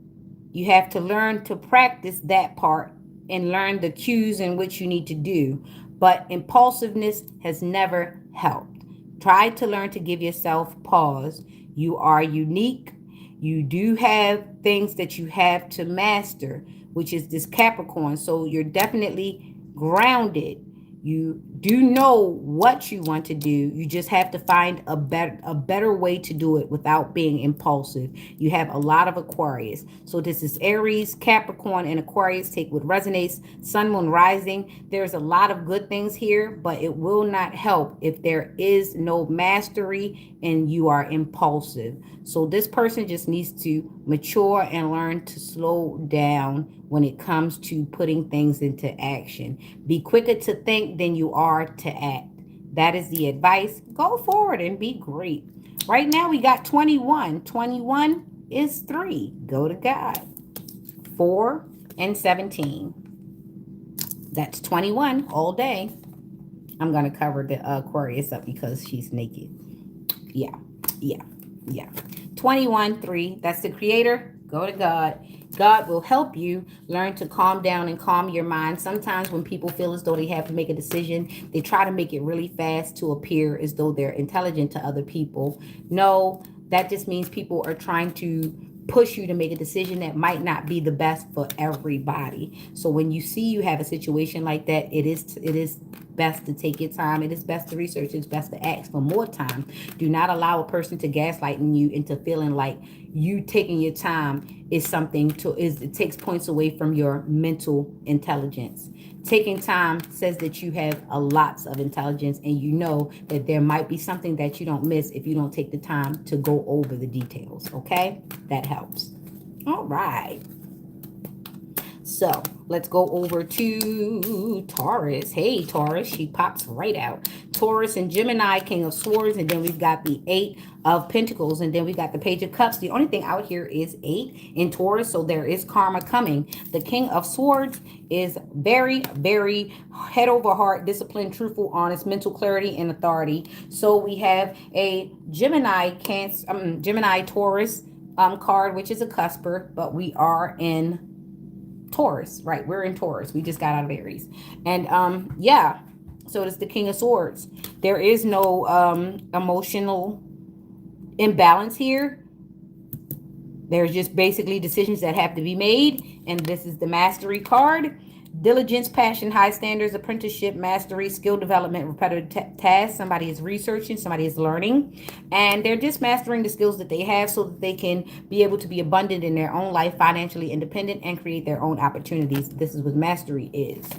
You have to learn to practice that part and learn the cues in which you need to do. But impulsiveness has never helped. Try to learn to give yourself pause. You are unique. You do have things that you have to master, which is this Capricorn. So you're definitely grounded. You do know what you want to do. You just have to find a better way to do it without being impulsive. You have a lot of Aquarius. So this is Aries, Capricorn, and Aquarius. Take what resonates. Sun, Moon, Rising. There's a lot of good things here, but it will not help if there is no mastery and you are impulsive. So this person just needs to mature and learn to slow down when it comes to putting things into action. Be quicker to think than you are to act. That is the advice. Go forward and be great. Right now we got 21. 21 is 3. Go to God. 4 and 17. That's 21 all day. I'm going to cover the Aquarius up because she's naked. Yeah, yeah, yeah. 21, 3. That's the creator. Go to God. God will help you learn to calm down and calm your mind. Sometimes when people feel as though they have to make a decision, they try to make it really fast to appear as though they're intelligent to other people. No, that just means people are trying to push you to make a decision that might not be the best for everybody. So when you see you have a situation like that, it is best to take your time. It is best to research. It's best to ask for more time. Do not allow a person to gaslight you into feeling like you taking your time is something to is it takes points away from your mental intelligence. Taking time says that you have a lots of intelligence and you know that there might be something that you don't miss if you don't take the time to go over the details. Okay? That helps. All right. So let's go over to Taurus. Hey, Taurus, she pops right out. Taurus and Gemini, King of Swords, and then we've got the 8 of Pentacles, and then we got the Page of Cups. The only thing out here is 8 in Taurus, so there is karma coming. The King of Swords is very, very head over heart, disciplined, truthful, honest, mental clarity, and authority. So we have a Gemini Taurus card, which is a cusper, but we are in Taurus, right? We're in Taurus. We just got out of Aries. And yeah, so it's the King of Swords. There is no emotional imbalance here. There's just basically decisions that have to be made. And this is the Mastery card. Diligence, passion, high standards, apprenticeship, mastery, skill development, repetitive tasks. Somebody is researching, somebody is learning, and they're just mastering the skills that they have so that they can be able to be abundant in their own life, financially independent, and create their own opportunities. This is what mastery is.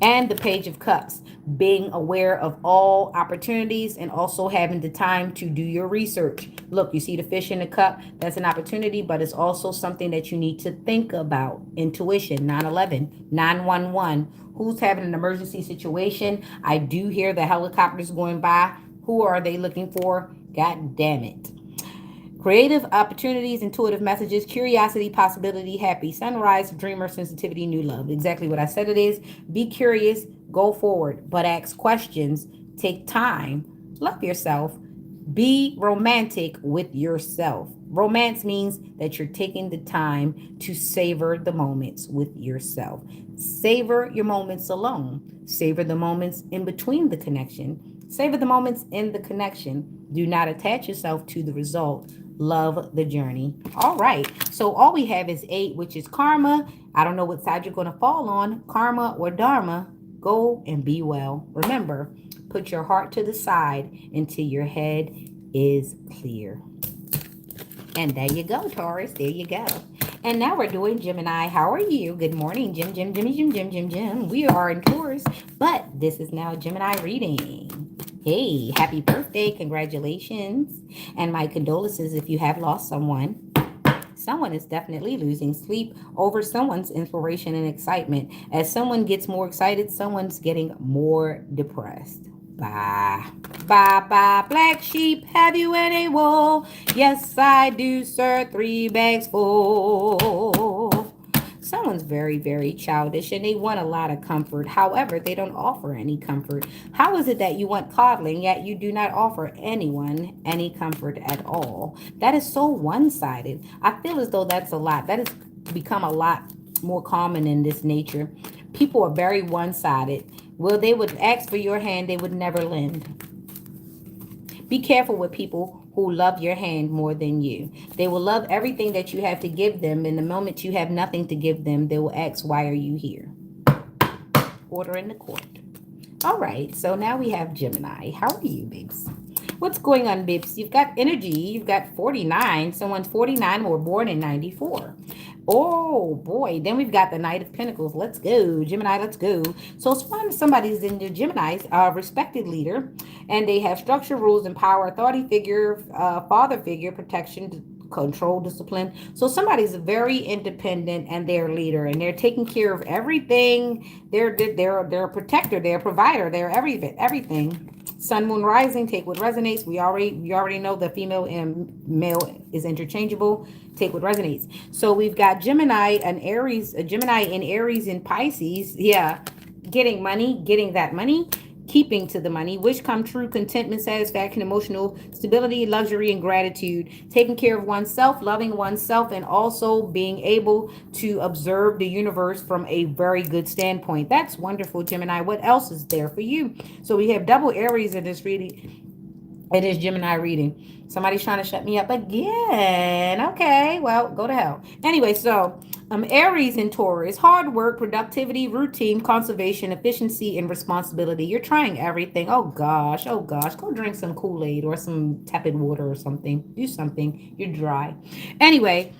And the Page of Cups, being aware of all opportunities and also having the time to do your research. Look, you see the fish in the cup, that's an opportunity, but it's also something that you need to think about. Intuition, 911, 911. Who's having an emergency situation? I do hear the helicopters going by. Who are they looking for? God damn it. Creative opportunities, intuitive messages, curiosity, possibility, happy, sunrise, dreamer, sensitivity, new love. Exactly what I said it is. Be curious, go forward, but ask questions, take time, love yourself, be romantic with yourself. Romance means that you're taking the time to savor the moments with yourself. Savor your moments alone. Savor the moments in between the connection. Savor the moments in the connection. Do not attach yourself to the result. Love the journey. All right. So all we have is 8, which is karma. I don't know what side you're going to fall on, karma or dharma. Go and be well. Remember, put your heart to the side until your head is clear. And there you go, Taurus. There you go. And now we're doing Gemini. How are you? Good morning, Jim. We are in Taurus, but this is now Gemini reading. Hey, happy birthday. Congratulations. And my condolences if you have lost someone. Someone is definitely losing sleep over someone's inspiration and excitement. As someone gets more excited, someone's getting more depressed. Bye. Bye, bye, black sheep. Have you any wool? Yes, I do, sir. 3 bags full. Someone's very, very childish and they want a lot of comfort. However, they don't offer any comfort. How is it that you want coddling, yet you do not offer anyone any comfort at all? That is so one-sided. I feel as though that's a lot. That has become a lot more common in this nature. People are very one-sided. Well, they would ask for your hand, they would never lend. Be careful with people who love your hand more than you. They will love everything that you have to give them, and the moment you have nothing to give them, they will ask, why are you here? Order in the court. All right, so now we have Gemini. How are you, babes? What's going on, babes? You've got energy. You've got 49. Someone's 49 or born in 94. Oh boy. Then we've got the Knight of Pentacles. Let's go. Gemini, let's go. So somebody's in your Gemini's respected leader, and they have structure, rules, and power, authority figure, father figure, protection, control, discipline. So somebody's very independent and they're a leader and they're taking care of everything. They're a protector, they're a provider, they're everything. Sun, moon, rising, take what resonates. We already know the female and male is interchangeable. Take what resonates. So we've got Gemini and Aries, a Gemini in Aries and Pisces. Yeah, getting money, getting that money, keeping to the money, wish come true, contentment, satisfaction, emotional stability, luxury, and gratitude, taking care of oneself, loving oneself, and also being able to observe the universe from a very good standpoint. That's wonderful, Gemini. What else is there for you? So we have double Aries in this reading. It is Gemini reading. Somebody's trying to shut me up again. Okay, well, go to hell. Anyway, so Aries and Taurus, hard work, productivity, routine, conservation, efficiency, and responsibility. You're trying everything. Oh gosh, oh gosh. Go drink some Kool-Aid or some tepid water or something. Do something. You're dry. Anyway,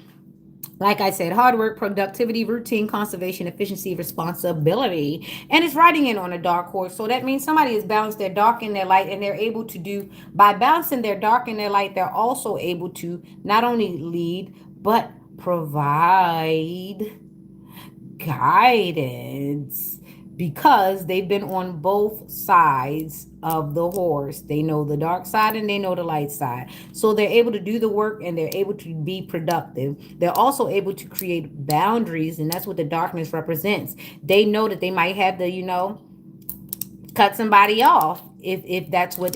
like I said, hard work, productivity, routine, conservation, efficiency, responsibility. And it's riding in on a dark horse. So that means somebody has balanced their dark and their light, and they're able to do, by balancing their dark and their light, they're also able to not only lead, but provide guidance because they've been on both sides of the horse. They know the dark side and they know the light side. So they're able to do the work and they're able to be productive. They're also able to create boundaries, and that's what the darkness represents. They know that they might have to, cut somebody off if that's what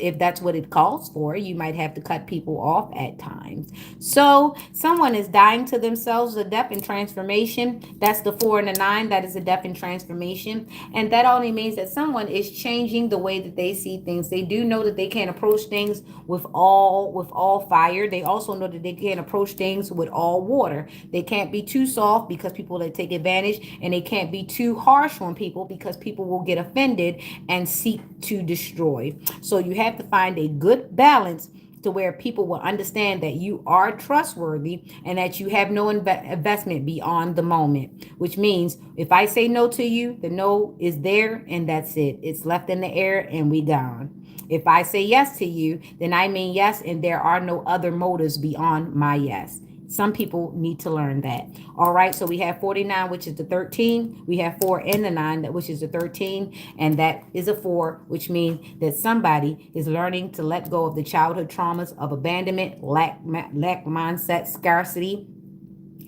it calls for. You might have to cut people off at times. So someone is dying to themselves, a death and transformation. That's the 4 and the 9. That is a death and transformation, and that only means that someone is changing the way that they see things. They do know that they can't approach things with all fire. They also know that they can't approach things with all water. They can't be too soft because people will take advantage, and they can't be too harsh on people because people will get offended and seek to destroy. So you have to find a good balance to where people will understand that you are trustworthy and that you have no investment beyond the moment, which means if I say no to you, the no is there and that's it. It's left in the air and we gone. If I say yes to you, then I mean yes, and there are no other motives beyond my yes. Some people need to learn that. All right, so we have 49, which is the 13. We have 4 and the 9, which is the 13. And that is a 4, which means that somebody is learning to let go of the childhood traumas of abandonment, lack mindset, scarcity,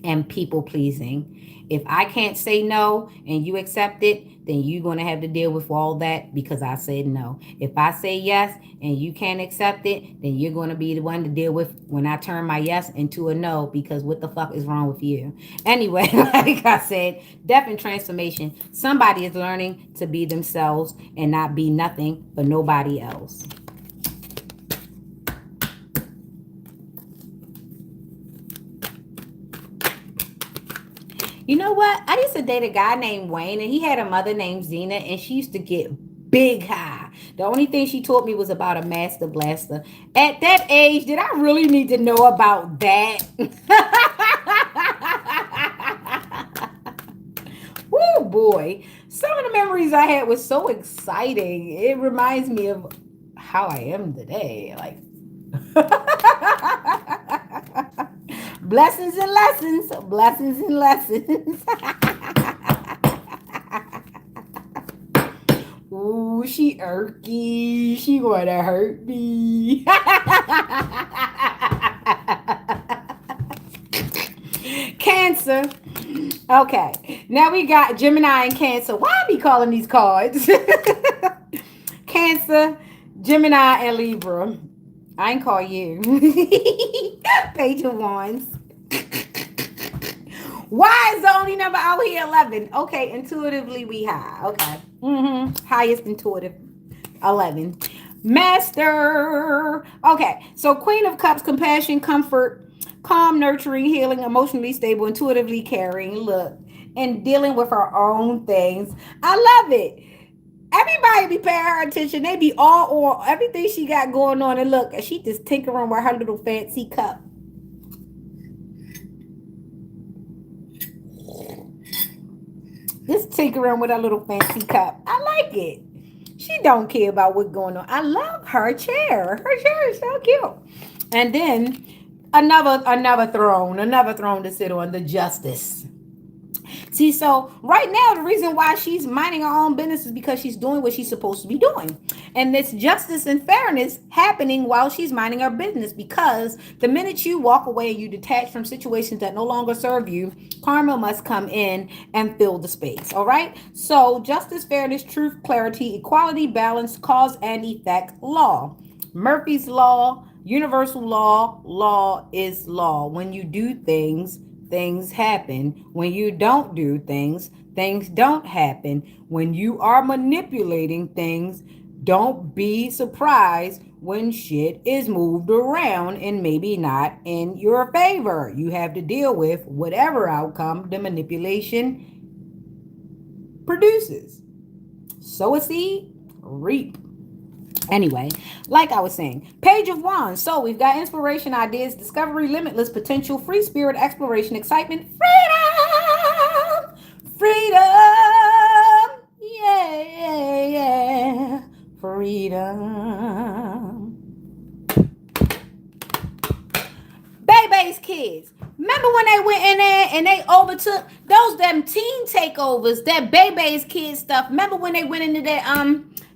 and people pleasing. If I can't say no and you accept it, then you're going to have to deal with all that because I said no. If I say yes and you can't accept it, then you're going to be the one to deal with when I turn my yes into a no, because what the fuck is wrong with you? Anyway, like I said, death and transformation. Somebody is learning to be themselves and not be nothing but nobody else. You know what? I used to date a guy named Wayne, and he had a mother named Zena, and she used to get big high. The only thing she taught me was about a master blaster. At that age, did I really need to know about that? Woo boy. Some of the memories I had was so exciting. It reminds me of how I am today. Like blessings and lessons, blessings and lessons. Ooh, she irky. She gonna hurt me. Cancer. Okay, now we got Gemini and Cancer. Why I be calling these cards? Cancer, Gemini, and Libra. I ain't call you. Page of Wands. Why is the only number out here 11? Okay, intuitively we high. Okay. Highest intuitive. 11. Master. Okay, so Queen of Cups, compassion, comfort, calm, nurturing, healing, emotionally stable, intuitively caring. Look, and dealing with her own things. I love it. Everybody be paying her attention. They be all on everything she got going on. And look, she just tinkering with her little fancy cup. Just tinkering with her little fancy cup. I like it. She don't care about what's going on. I love her chair. Her chair is so cute. And then another throne to sit on, the justice. See, so right now, the reason why she's minding her own business is because she's doing what she's supposed to be doing. And this justice and fairness happening while she's minding her business, because the minute you walk away and you detach from situations that no longer serve you, karma must come in and fill the space. All right. So justice, fairness, truth, clarity, equality, balance, cause and effect, law. Murphy's law, universal law, law is law. When you do things, things happen. When you don't do things, things don't happen. When you are manipulating things, don't be surprised when shit is moved around and maybe not in your favor. You have to deal with whatever outcome the manipulation produces. Sow a seed, reap. Anyway, like I was saying, Page of Wands. So we've got inspiration, ideas, discovery, limitless potential, free spirit, exploration, excitement, freedom, freedom, yeah, freedom. Bebe's kids. Remember when they went in there and they overtook those them teen takeovers, that Bebe's kids stuff. Remember when they went into that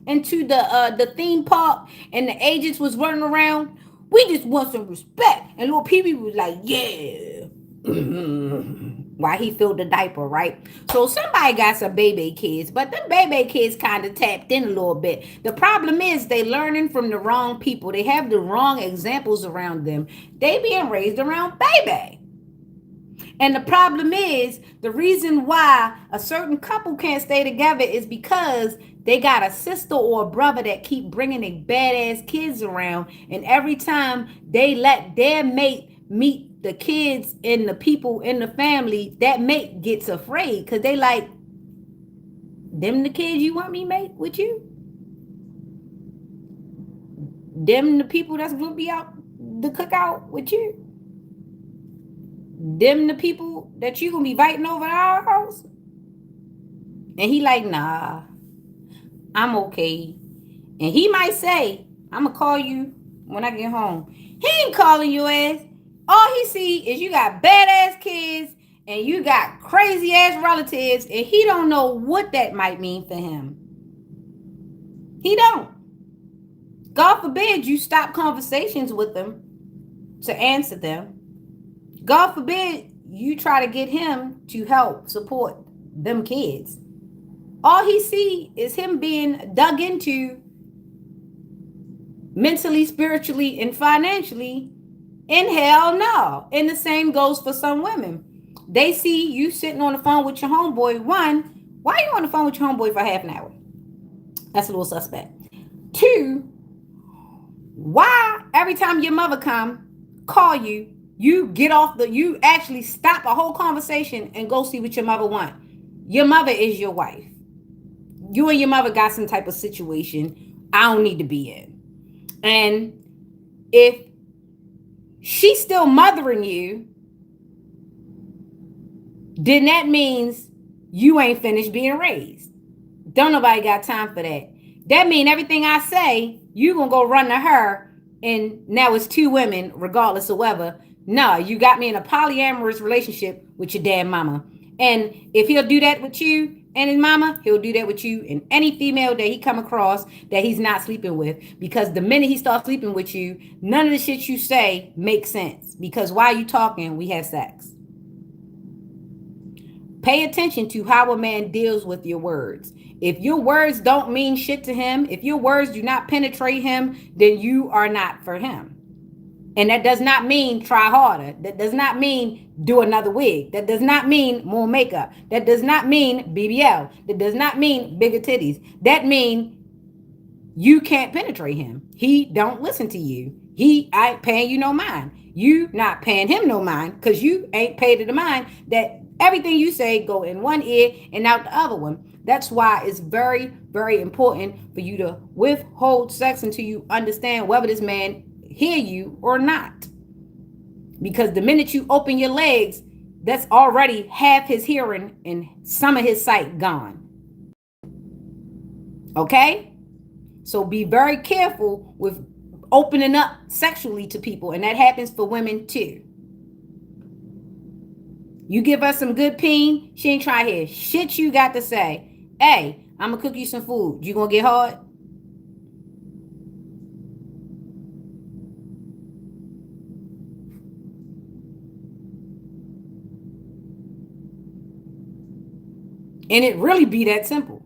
into the theme park and the agents was running around? We just want some respect. And little Pee-wee was like, yeah. While he filled the diaper, right? So somebody got some baby kids, but the baby kids kind of tapped in a little bit. The problem is they learning from the wrong people. They have the wrong examples around them. They being raised around baby. And the problem is the reason why a certain couple can't stay together is because they got a sister or a brother that keep bringing their badass kids around. And every time they let their mate meet the kids and the people in the family, that mate gets afraid because they like, them the kids you want me mate with you? Them the people that's going to be out the cookout with you? Them the people that you going to be inviting over to our house? And he like, nah, I'm okay. And he might say, I'm going to call you when I get home. He ain't calling your ass. All he see is you got badass kids and you got crazy ass relatives, and he don't know what that might mean for him. He don't. God forbid you stop conversations with them to answer them. God forbid you try to get him to help support them kids. All he see is him being dug into mentally, spiritually, and financially. And hell no. And the same goes for some women. They see you sitting on the phone with your homeboy. One, why are you on the phone with your homeboy for half an hour? That's a little suspect. Two, why every time your mother call you, you actually stop a whole conversation and go see what your mother want? Your mother is your wife. You and your mother got some type of situation I don't need to be in. And if she's still mothering you, then that means you ain't finished being raised. Don't nobody got time for that. That means everything I say, you gonna go run to her, and now it's two women, regardless of whether. No, you got me in a polyamorous relationship with your damn mama. And if he'll do that with you and his mama, he'll do that with you and any female that he come across that he's not sleeping with. Because the minute he starts sleeping with you, none of the shit you say makes sense. Because while you talking, we have sex. Pay attention to how a man deals with your words. If your words don't mean shit to him, if your words do not penetrate him, then you are not for him. And that does not mean try harder. That does not mean do another wig. That does not mean more makeup. That does not mean BBL. That does not mean bigger titties. That means you can't penetrate him. He don't listen to you. He ain't paying you no mind. You not paying him no mind because you ain't paid to the mind that everything you say go in one ear and out the other one. That's why it's very, very important for you to withhold sex until you understand whether this man hear you or not. Because the minute you open your legs, that's already half his hearing and some of his sight gone. Okay? So be very careful with opening up sexually to people, and that happens for women too. You give us some good peen, she ain't trying to hear shit you got to say. Hey, I'm gonna cook you some food. You gonna get hard? And it really be that simple.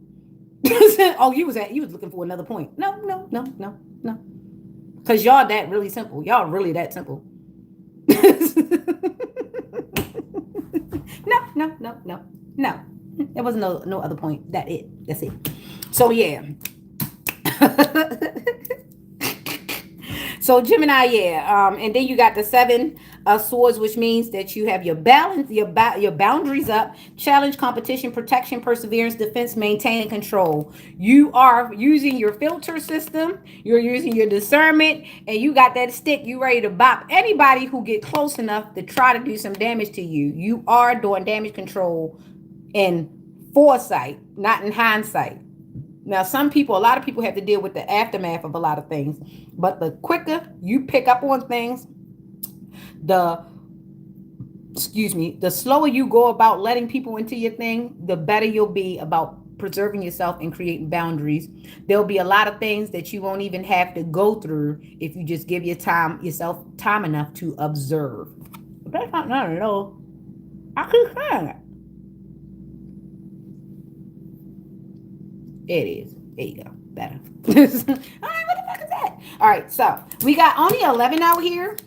Oh, you was looking for another point. No, no, no, no, no. Cause y'all that really simple. Y'all really that simple. No, no, no, no, no. There was no other point. That's it. So yeah. So Gemini, yeah, and then you got the seven swords, which means that you have your balance, your boundaries up, challenge, competition, protection, perseverance, defense, maintain, and control. You are using your filter system, you're using your discernment, and you got that stick. You ready to bop anybody who get close enough to try to do some damage to you. You are doing damage control in foresight, not in hindsight. Now, a lot of people have to deal with the aftermath of a lot of things, but the quicker you pick up on things, the slower you go about letting people into your thing, the better you'll be about preserving yourself and creating boundaries. There'll be a lot of things that you won't even have to go through if you just give yourself time enough to observe. But that's not none at all. I keep saying it. It is. There you go. Better. All right, what the fuck is that? All right, so we got only 11 out here.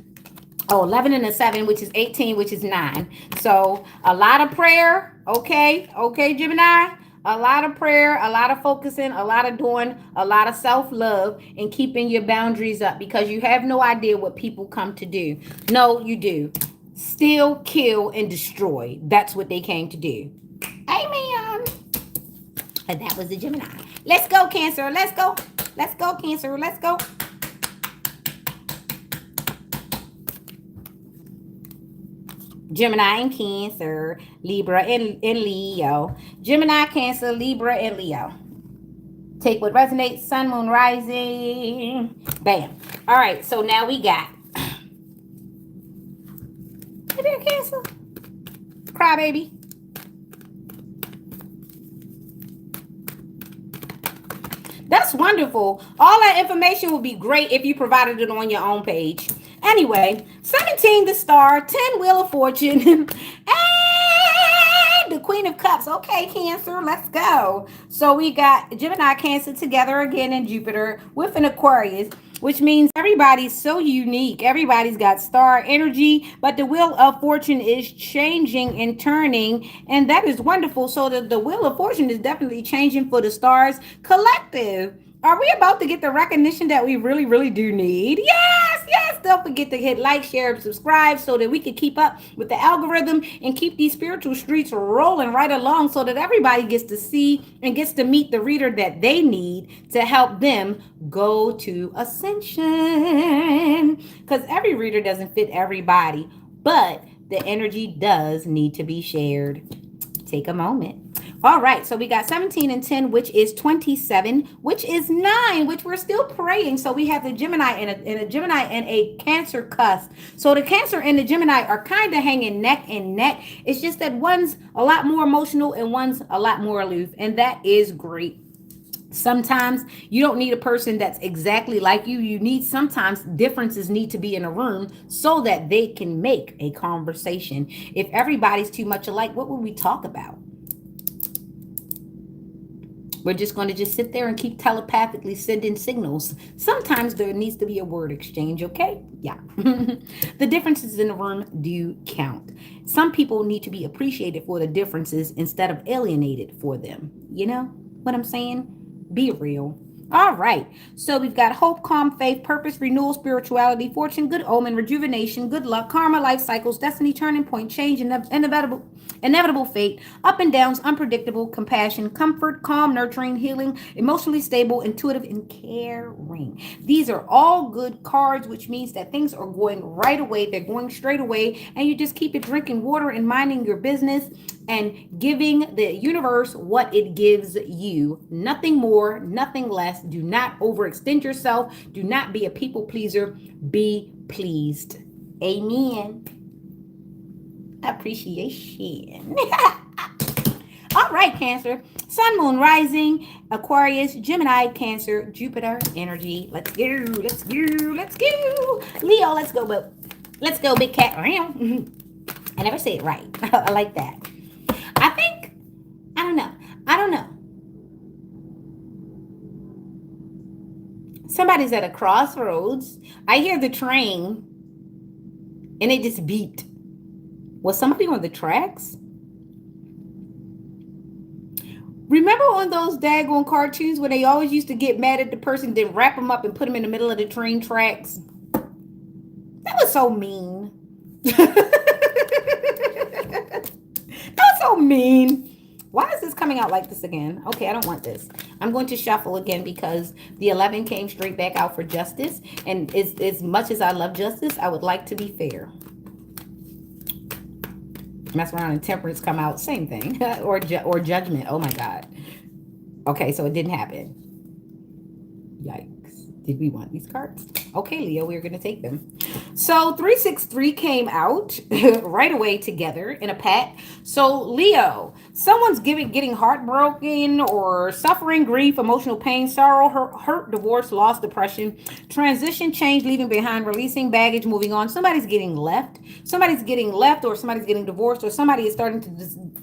Oh, 11 and a 7, which is 18, which is 9. So a lot of prayer. Okay, Gemini. A lot of prayer, a lot of focusing, a lot of doing, a lot of self-love, and keeping your boundaries up, because you have no idea what people come to do. No, you do. Steal, kill, and destroy. That's what they came to do. Amen. And that was the Gemini. Let's go, Cancer. Let's go. Let's go, Cancer. Let's go. Gemini and Cancer, Libra and Leo. Gemini, Cancer, Libra, and Leo. Take what resonates. Sun, moon, rising. Bam. All right, so now we got. Hey there, Cancer. Cry, baby. That's wonderful. All that information would be great if you provided it on your own page. Anyway, 17 the star, 10 wheel of fortune, and the queen of cups. Okay, Cancer, let's go. So we got Gemini, Cancer together again in Jupiter with an Aquarius, which means everybody's so unique. Everybody's got star energy, but the wheel of fortune is changing and turning, and that is wonderful. So the wheel of fortune is definitely changing for the stars collective. Are we about to get the recognition that we really, really do need? Yes, yes. Don't forget to hit like, share, and subscribe so that we can keep up with the algorithm and keep these spiritual streets rolling right along, so that everybody gets to see and gets to meet the reader that they need to help them go to ascension. Because every reader doesn't fit everybody, but the energy does need to be shared. Take a moment. All right, so we got 17 and 10, which is 27, which is 9, which we're still praying. So we have the Gemini and a Gemini and a Cancer cusp. So the Cancer and the Gemini are kind of hanging neck and neck. It's just that one's a lot more emotional and one's a lot more aloof, and that is great. Sometimes you don't need a person that's exactly like you. You need, sometimes differences need to be in a room so that they can make a conversation. If everybody's too much alike, what would we talk about? We're just going to just sit there and keep telepathically sending signals. Sometimes there needs to be a word exchange, okay? Yeah. The differences in the room do count. Some people need to be appreciated for the differences instead of alienated for them. You know what I'm saying? Be real. All right. So we've got hope, calm, faith, purpose, renewal, spirituality, fortune, good omen, rejuvenation, good luck, karma, life cycles, destiny, turning point, change, inevitable fate, up and downs, unpredictable, compassion, comfort, calm, nurturing, healing, emotionally stable, intuitive, and caring. These are all good cards, which means that things are going right away. They're going straight away, and you just keep it drinking water and minding your business and giving the universe what it gives you. Nothing more, nothing less. Do not overextend yourself. Do not be a people pleaser. Be pleased. Amen. Appreciation. All right, Cancer. Sun, Moon, Rising, Aquarius, Gemini, Cancer, Jupiter, energy. Let's go. Let's go. Let's go. Leo, let's go. But let's go, big cat. I never say it right. I like that. I think, I don't know. I don't know. Somebody's at a crossroads. I hear the train and it just beeped. Was somebody on the tracks? Remember on those daggone cartoons where they always used to get mad at the person, then wrap them up and put them in the middle of the train tracks? That was so mean. That was so mean. Why is this coming out like this again? Okay, I don't want this. I'm going to shuffle again because the 11 came straight back out for justice. And as much as I love justice, I would like to be fair. Mess around and temperance come out, same thing. or judgment. Oh my God. Okay, so it didn't happen. Yikes. Did we want these cards? Okay, Leo, we're going to take them. So 363 came out right away together in a pack. So Leo, someone's getting heartbroken or suffering grief, emotional pain, sorrow, hurt, divorce, loss, depression, transition, change, leaving behind, releasing baggage, moving on. Somebody's getting left. Somebody's getting left, or somebody's getting divorced, or somebody is starting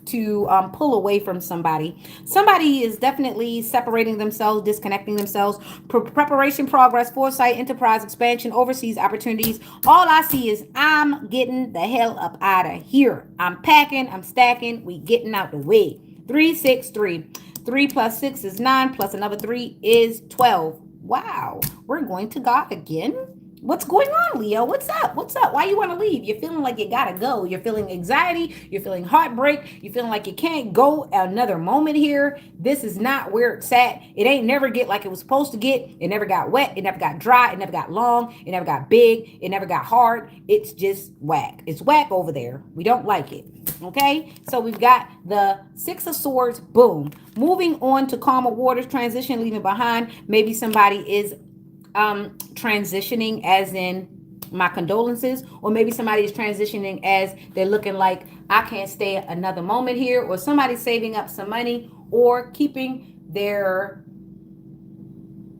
to pull away from somebody. Somebody is definitely separating themselves, disconnecting themselves. Preparation, progress, foresight, enterprise, expansion, overseas opportunities. All I see is I'm getting the hell up out of here. I'm packing, I'm stacking, we getting out the way. 363. 3 plus 6 is 9, plus another 3 is 12. Wow, we're going to God again. What's going on, Leo? What's up? What's up? Why you want to leave? You're feeling like you gotta go. You're feeling anxiety. You're feeling heartbreak. You're feeling like you can't go another moment here. This is not where it's at. It ain't never get like it was supposed to get. It never got wet. It never got dry. It never got long. It never got big. It never got hard. It's just whack. It's whack over there. We don't like it. Okay, so we've got the 6 of Swords. Boom. Moving on to calmer waters, transition, leaving behind. Maybe somebody is transitioning, as in my condolences, or maybe somebody is transitioning as they're looking like I can't stay another moment here, or somebody's saving up some money or keeping their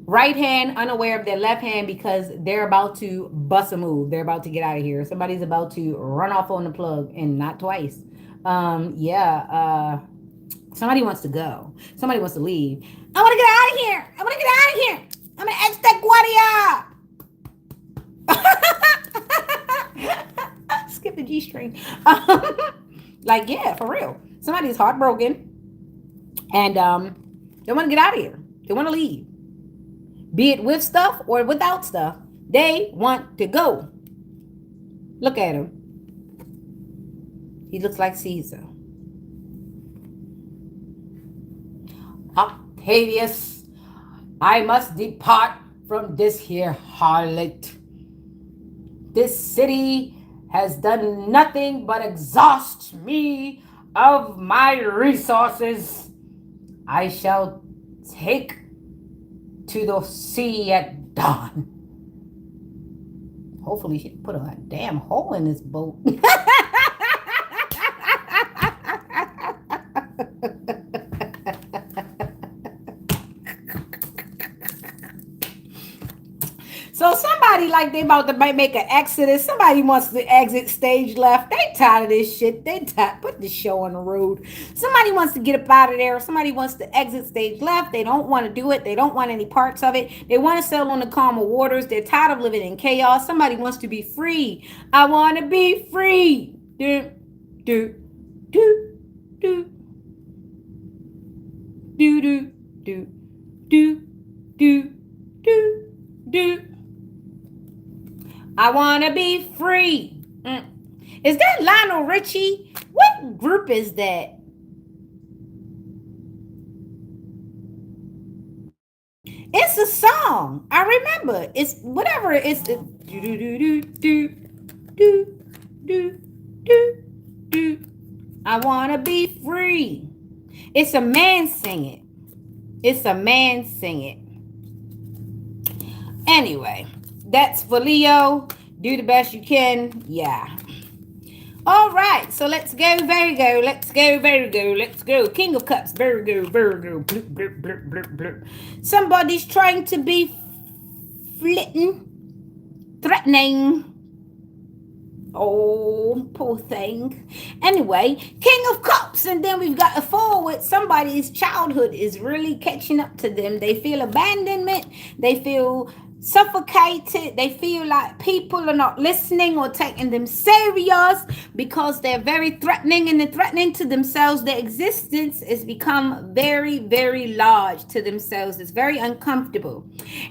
right hand unaware of their left hand because they're about to bust a move. They're about to get out of here. Somebody's about to run off on the plug, and not twice. Somebody wants to go. Somebody wants to leave. I want to get out of here. I want to get out of here. I'm an ex-Guadia. Skip the G string. Like, yeah, for real. Somebody's heartbroken and they want to get out of here. They want to leave. Be it with stuff or without stuff. They want to go. Look at him. He looks like Caesar. Octavius, I must depart from this here harlot. This city has done nothing but exhaust me of my resources. I shall take to the sea at dawn. Hopefully she put a damn hole in this boat. So somebody like they about to make an exodus. Somebody wants to exit stage left. They tired of this shit. They tired. Put the show on the road. Somebody wants to get up out of there. Somebody wants to exit stage left. They don't want to do it. They don't want any parts of it. They want to sail on the calmer waters. They're tired of living in chaos. Somebody wants to be free. I want to be free. Do, do, do, do, do, do, do, do, do, do, do. I wanna be free. Is that Lionel Richie? What group is that? It's a song. I remember. It's whatever. It's do do do do do do do do do. I wanna be free. It's a man singing. It's a man singing. Anyway, that's for Leo. Do the best you can. Yeah. All right, so let's go Virgo. Let's go Virgo. Let's go King of Cups. Virgo, Virgo. Bloop, bloop, bloop, bloop, bloop. Somebody's trying to be flitting, threatening. Oh, poor thing. Anyway, King of Cups, and then we've got a four with somebody's childhood is really catching up to them. They feel abandonment. They feel suffocated. They feel like people are not listening or taking them serious because they're very threatening, and they're threatening to themselves. Their existence has become very, very large to themselves. It's very uncomfortable.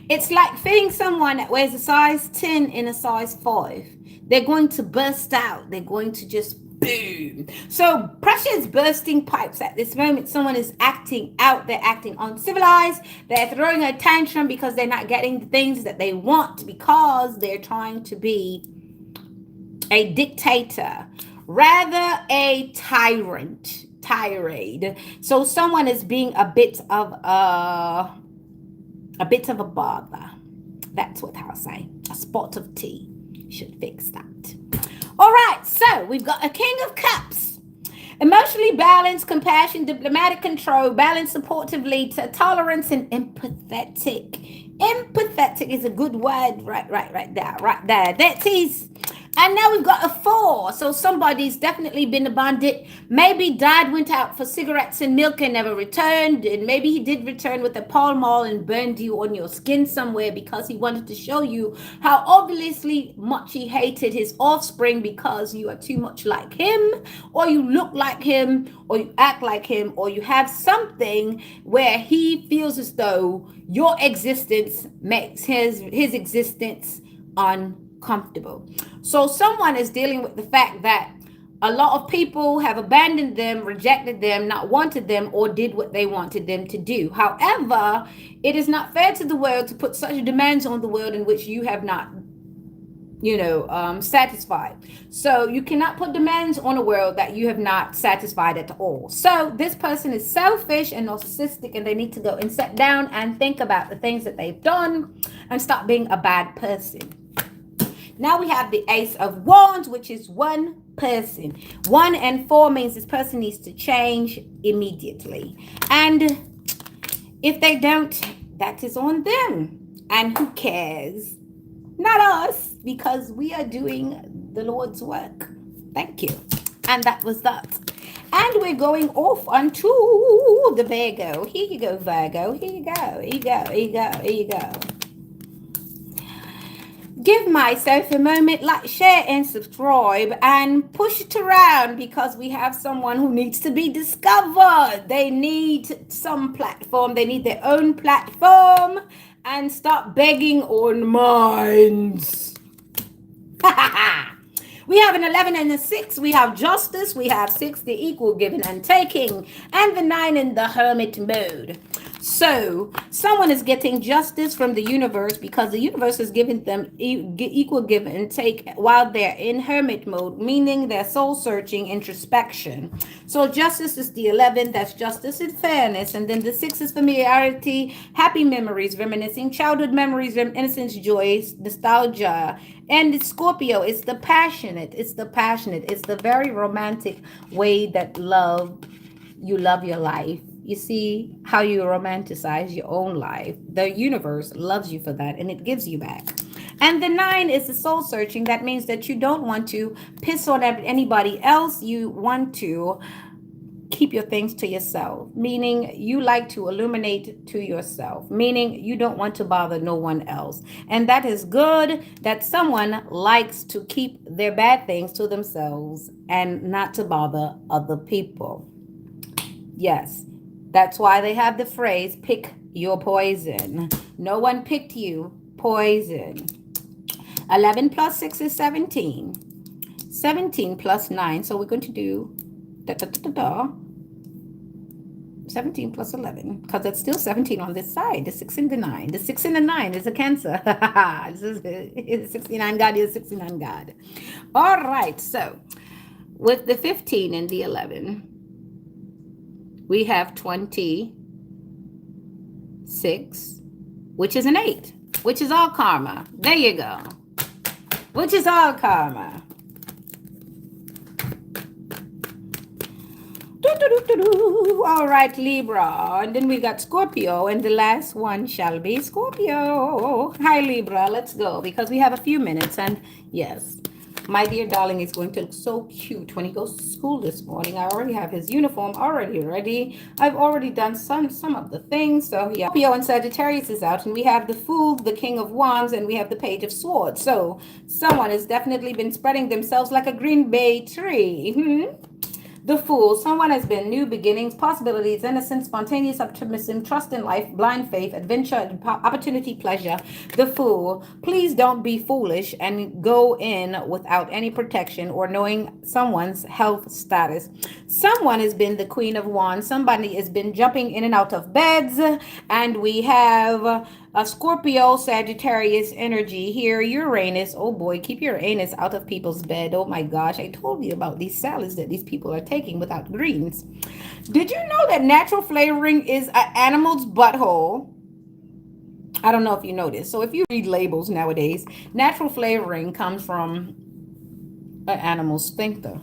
It's like fitting someone that wears a size 10 in a size 5. They're going to burst out. They're going to just boom. So pressure is bursting pipes at this moment. Someone is acting out. They're acting uncivilized. They're throwing a tantrum because they're not getting the things that they want, because they're trying to be a dictator, rather a tyrant, tirade. So someone is being a bit of a bother. That's what I'll say. A spot of tea should fix that. All right, so we've got a King of Cups. Emotionally balanced, compassion, diplomatic control, balanced, supportive leader, tolerance, and empathetic. Empathetic is a good word, right there. That is. And now we've got a 4. So somebody's definitely been abandoned. Maybe dad went out for cigarettes and milk and never returned. And maybe he did return with a Pall Mall and burned you on your skin somewhere because he wanted to show you how obviously much he hated his offspring, because you are too much like him, or you look like him, or you act like him, or you have something where he feels as though your existence makes his existence uncomfortable. So someone is dealing with the fact that a lot of people have abandoned them, rejected them, not wanted them, or did what they wanted them to do. However, it is not fair to the world to put such demands on the world in which you have not satisfied. So you cannot put demands on a world that you have not satisfied at all. So this person is selfish and narcissistic, and they need to go and sit down and think about the things that they've done and stop being a bad person. Now we have the Ace of Wands, which is one person. 1 and 4 means this person needs to change immediately. And if they don't, that is on them. And who cares? Not us, because we are doing the Lord's work. Thank you. And that was that. And we're going off onto the Virgo. Here you go, Virgo. Here you go. Here you go. Here you go. Here you go. Give myself a moment, like, share, and subscribe, and push it around, because we have someone who needs to be discovered. They need some platform. They need their own platform, and stop begging on minds. We have an 11 and a 6. We have justice. We have 6, the equal giving and taking, and the 9 in the hermit mode. So someone is getting justice from the universe, because the universe is giving them equal give and take while they're in hermit mode, meaning they're soul searching, introspection. So justice is the 11. That's justice and fairness. And then the 6 is familiarity, happy memories, reminiscing childhood memories, innocence, joys, nostalgia. And the Scorpio, it's the passionate. It's the very romantic way that you love your life. You see how you romanticize your own life. The universe loves you for that, and it gives you back. And the 9 is the soul searching. That means that you don't want to piss on anybody else. You want to keep your things to yourself, meaning you like to illuminate to yourself, meaning you don't want to bother no one else. And that is good, that someone likes to keep their bad things to themselves and not to bother other people. Yes. That's why they have the phrase, pick your poison. No one picked you poison. 11 plus 6 is 17. 17 plus 9. So we're going to do da, da, da, da, da, 17 plus 11, because it's still 17 on this side. The 6 and the 9. The 6 and the 9 is a Cancer. This is 69 God is 69 God. All right. So with the 15 and the 11, we have 26, which is an 8, which is all karma. There you go. Which is all karma. All right, Libra. And then we got Scorpio, and the last one shall be Scorpio. Hi, Libra. Let's go, because we have a few minutes. And yes, my dear darling is going to look so cute when he goes to school this morning. I already have his uniform already ready. I've already done some of the things. So yeah, Scorpio and Sagittarius is out, and we have the Fool, the King of Wands, and we have the Page of Swords. So someone has definitely been spreading themselves like a green bay tree. The Fool. Someone has been new beginnings, possibilities, innocence, spontaneous optimism, trust in life, blind faith, adventure, opportunity, pleasure. The Fool. Please don't be foolish and go in without any protection or knowing someone's health status. Someone has been the Queen of Wands. Somebody has been jumping in and out of beds. And we have a Scorpio, Sagittarius energy here. Uranus, oh boy, keep your anus out of people's bed. Oh my gosh, I told you about these salads that these people are taking without greens. Did you know that natural flavoring is an animal's butthole? I don't know if you know this. So if you read labels nowadays, natural flavoring comes from an animal's sphincter.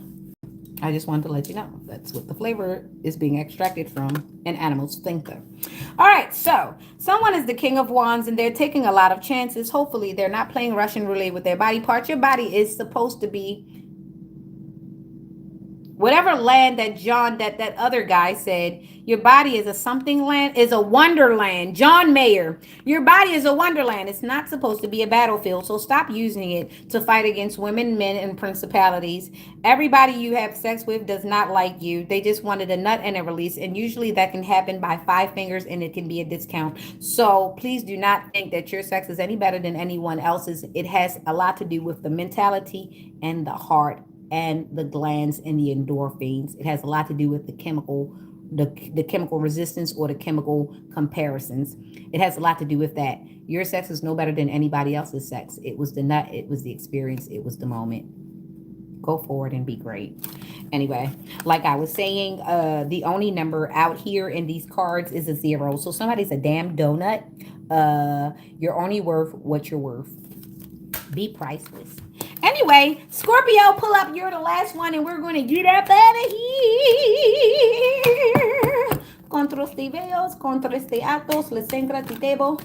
I just wanted to let you know that's what the flavor is being extracted from, an animal's sphincter. All right, so someone is the King of Wands and they're taking a lot of chances. Hopefully they're not playing Russian roulette with their body parts. Your body is supposed to be whatever land that that other guy said, your body is a something land, is a wonderland. John Mayer, your body is a wonderland. It's not supposed to be a battlefield. So stop using it to fight against women, men, and principalities. Everybody you have sex with does not like you. They just wanted a nut and a release. And usually that can happen by 5 fingers and it can be a discount. So please do not think that your sex is any better than anyone else's. It has a lot to do with the mentality and the heart and the glands and the endorphins. It has a lot to do with the chemical resistance or the chemical comparisons. It has a lot to do with that. Your sex is no better than anybody else's sex. It was the nut, it was the experience, it was the moment. Go forward and be great. Anyway, like I was saying, the only number out here in these cards is a 0. So somebody's a damn donut. You're only worth what you're worth. Be priceless. Anyway, Scorpio, pull up. You're the last one, and we're going to get up out of here. Contra este veos, contra este atos, les engratitebo.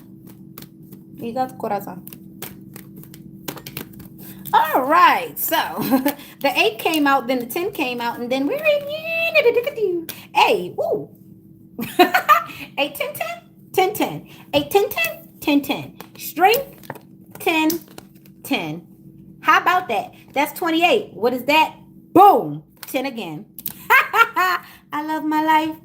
Y das corazón. All right, so the 8 came out, then the 10 came out, and then we're in. Hey, ooh. 8, 10, 10, 10, 10. 8, 10, 10, 10, 10. Strength, 10, 10. How about that? That's 28. What is that? Boom. 10 again. I love my life.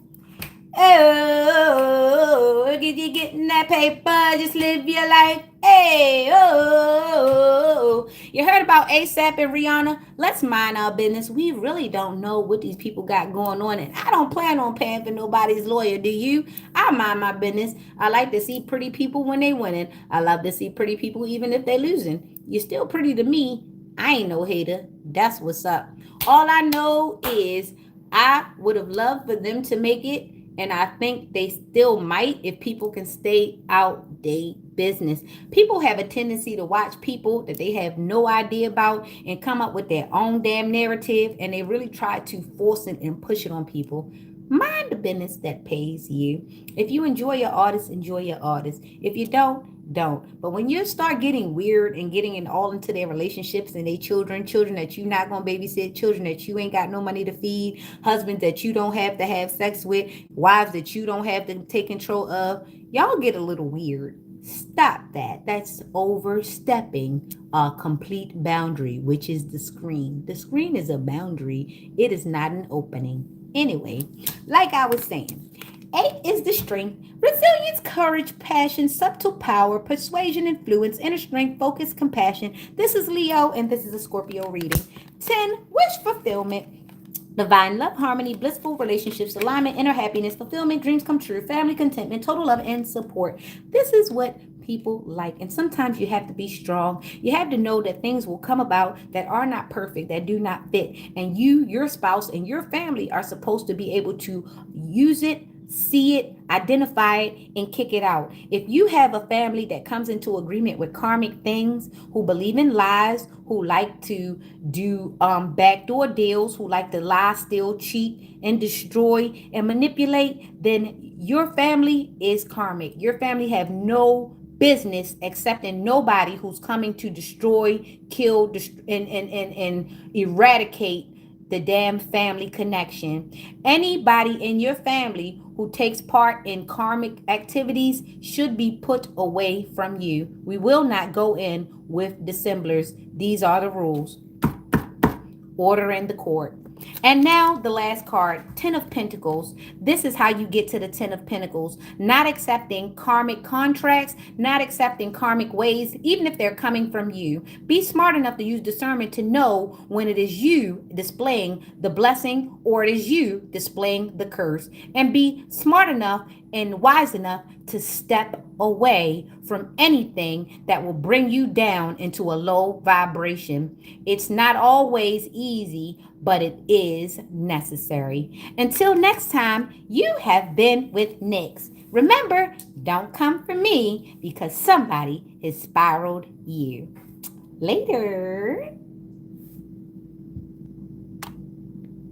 Oh, you getting that paper? Just live your life. Hey, oh. You heard about ASAP and Rihanna? Let's mind our business. We really don't know what these people got going on, and I don't plan on paying for nobody's lawyer. Do you? I mind my business. I like to see pretty people when they winning. I love to see pretty people even if they losing. You're still pretty to me. I ain't no hater. That's what's up. All I know is I would have loved for them to make it. And I think they still might if people can stay out their business. People have a tendency to watch people that they have no idea about and come up with their own damn narrative. And they really try to force it and push it on people. Mind the business that pays you. If you enjoy your artist, enjoy your artist. If you don't. But when you start getting weird and getting in all into their relationships and their children that you not gonna babysit, children that you ain't got no money to feed, husbands that you don't have to have sex with, wives that you don't have to take control of, y'all get a little weird. Stop that. That's overstepping a complete boundary, which is the screen. The screen is a boundary. It is not an opening. Anyway, like I was saying, Eight is the strength, resilience, courage, passion, subtle power, persuasion, influence, inner strength, focus, compassion. This is Leo, and this is a Scorpio reading. 10, wish fulfillment. Divine love, harmony, blissful relationships, alignment, inner happiness, fulfillment, dreams come true, family contentment, total love and support. This is what people like. And sometimes you have to be strong. You have to know that things will come about that are not perfect, that do not fit. And you, your spouse, and your family are supposed to be able to use it, see it, identify it, and kick it out. If you have a family that comes into agreement with karmic things, who believe in lies, who like to do backdoor deals, who like to lie, steal, cheat, and destroy and manipulate, then your family is karmic. Your family have no business accepting nobody who's coming to destroy, kill, and eradicate the damn family connection. Anybody in your family who takes part in karmic activities should be put away from you. We will not go in with dissemblers. These are the rules. Order in the court. And now the last card, Ten of Pentacles. This is how you get to the Ten of Pentacles. Not accepting karmic contracts, not accepting karmic ways, even if they're coming from you. Be smart enough to use discernment to know when it is you displaying the blessing or it is you displaying the curse. And be smart enough and wise enough to step away from anything that will bring you down into a low vibration. It's not always easy, but it is necessary. Until next time, you have been with Nyx. Remember, don't come for me because somebody has spiraled you. Later.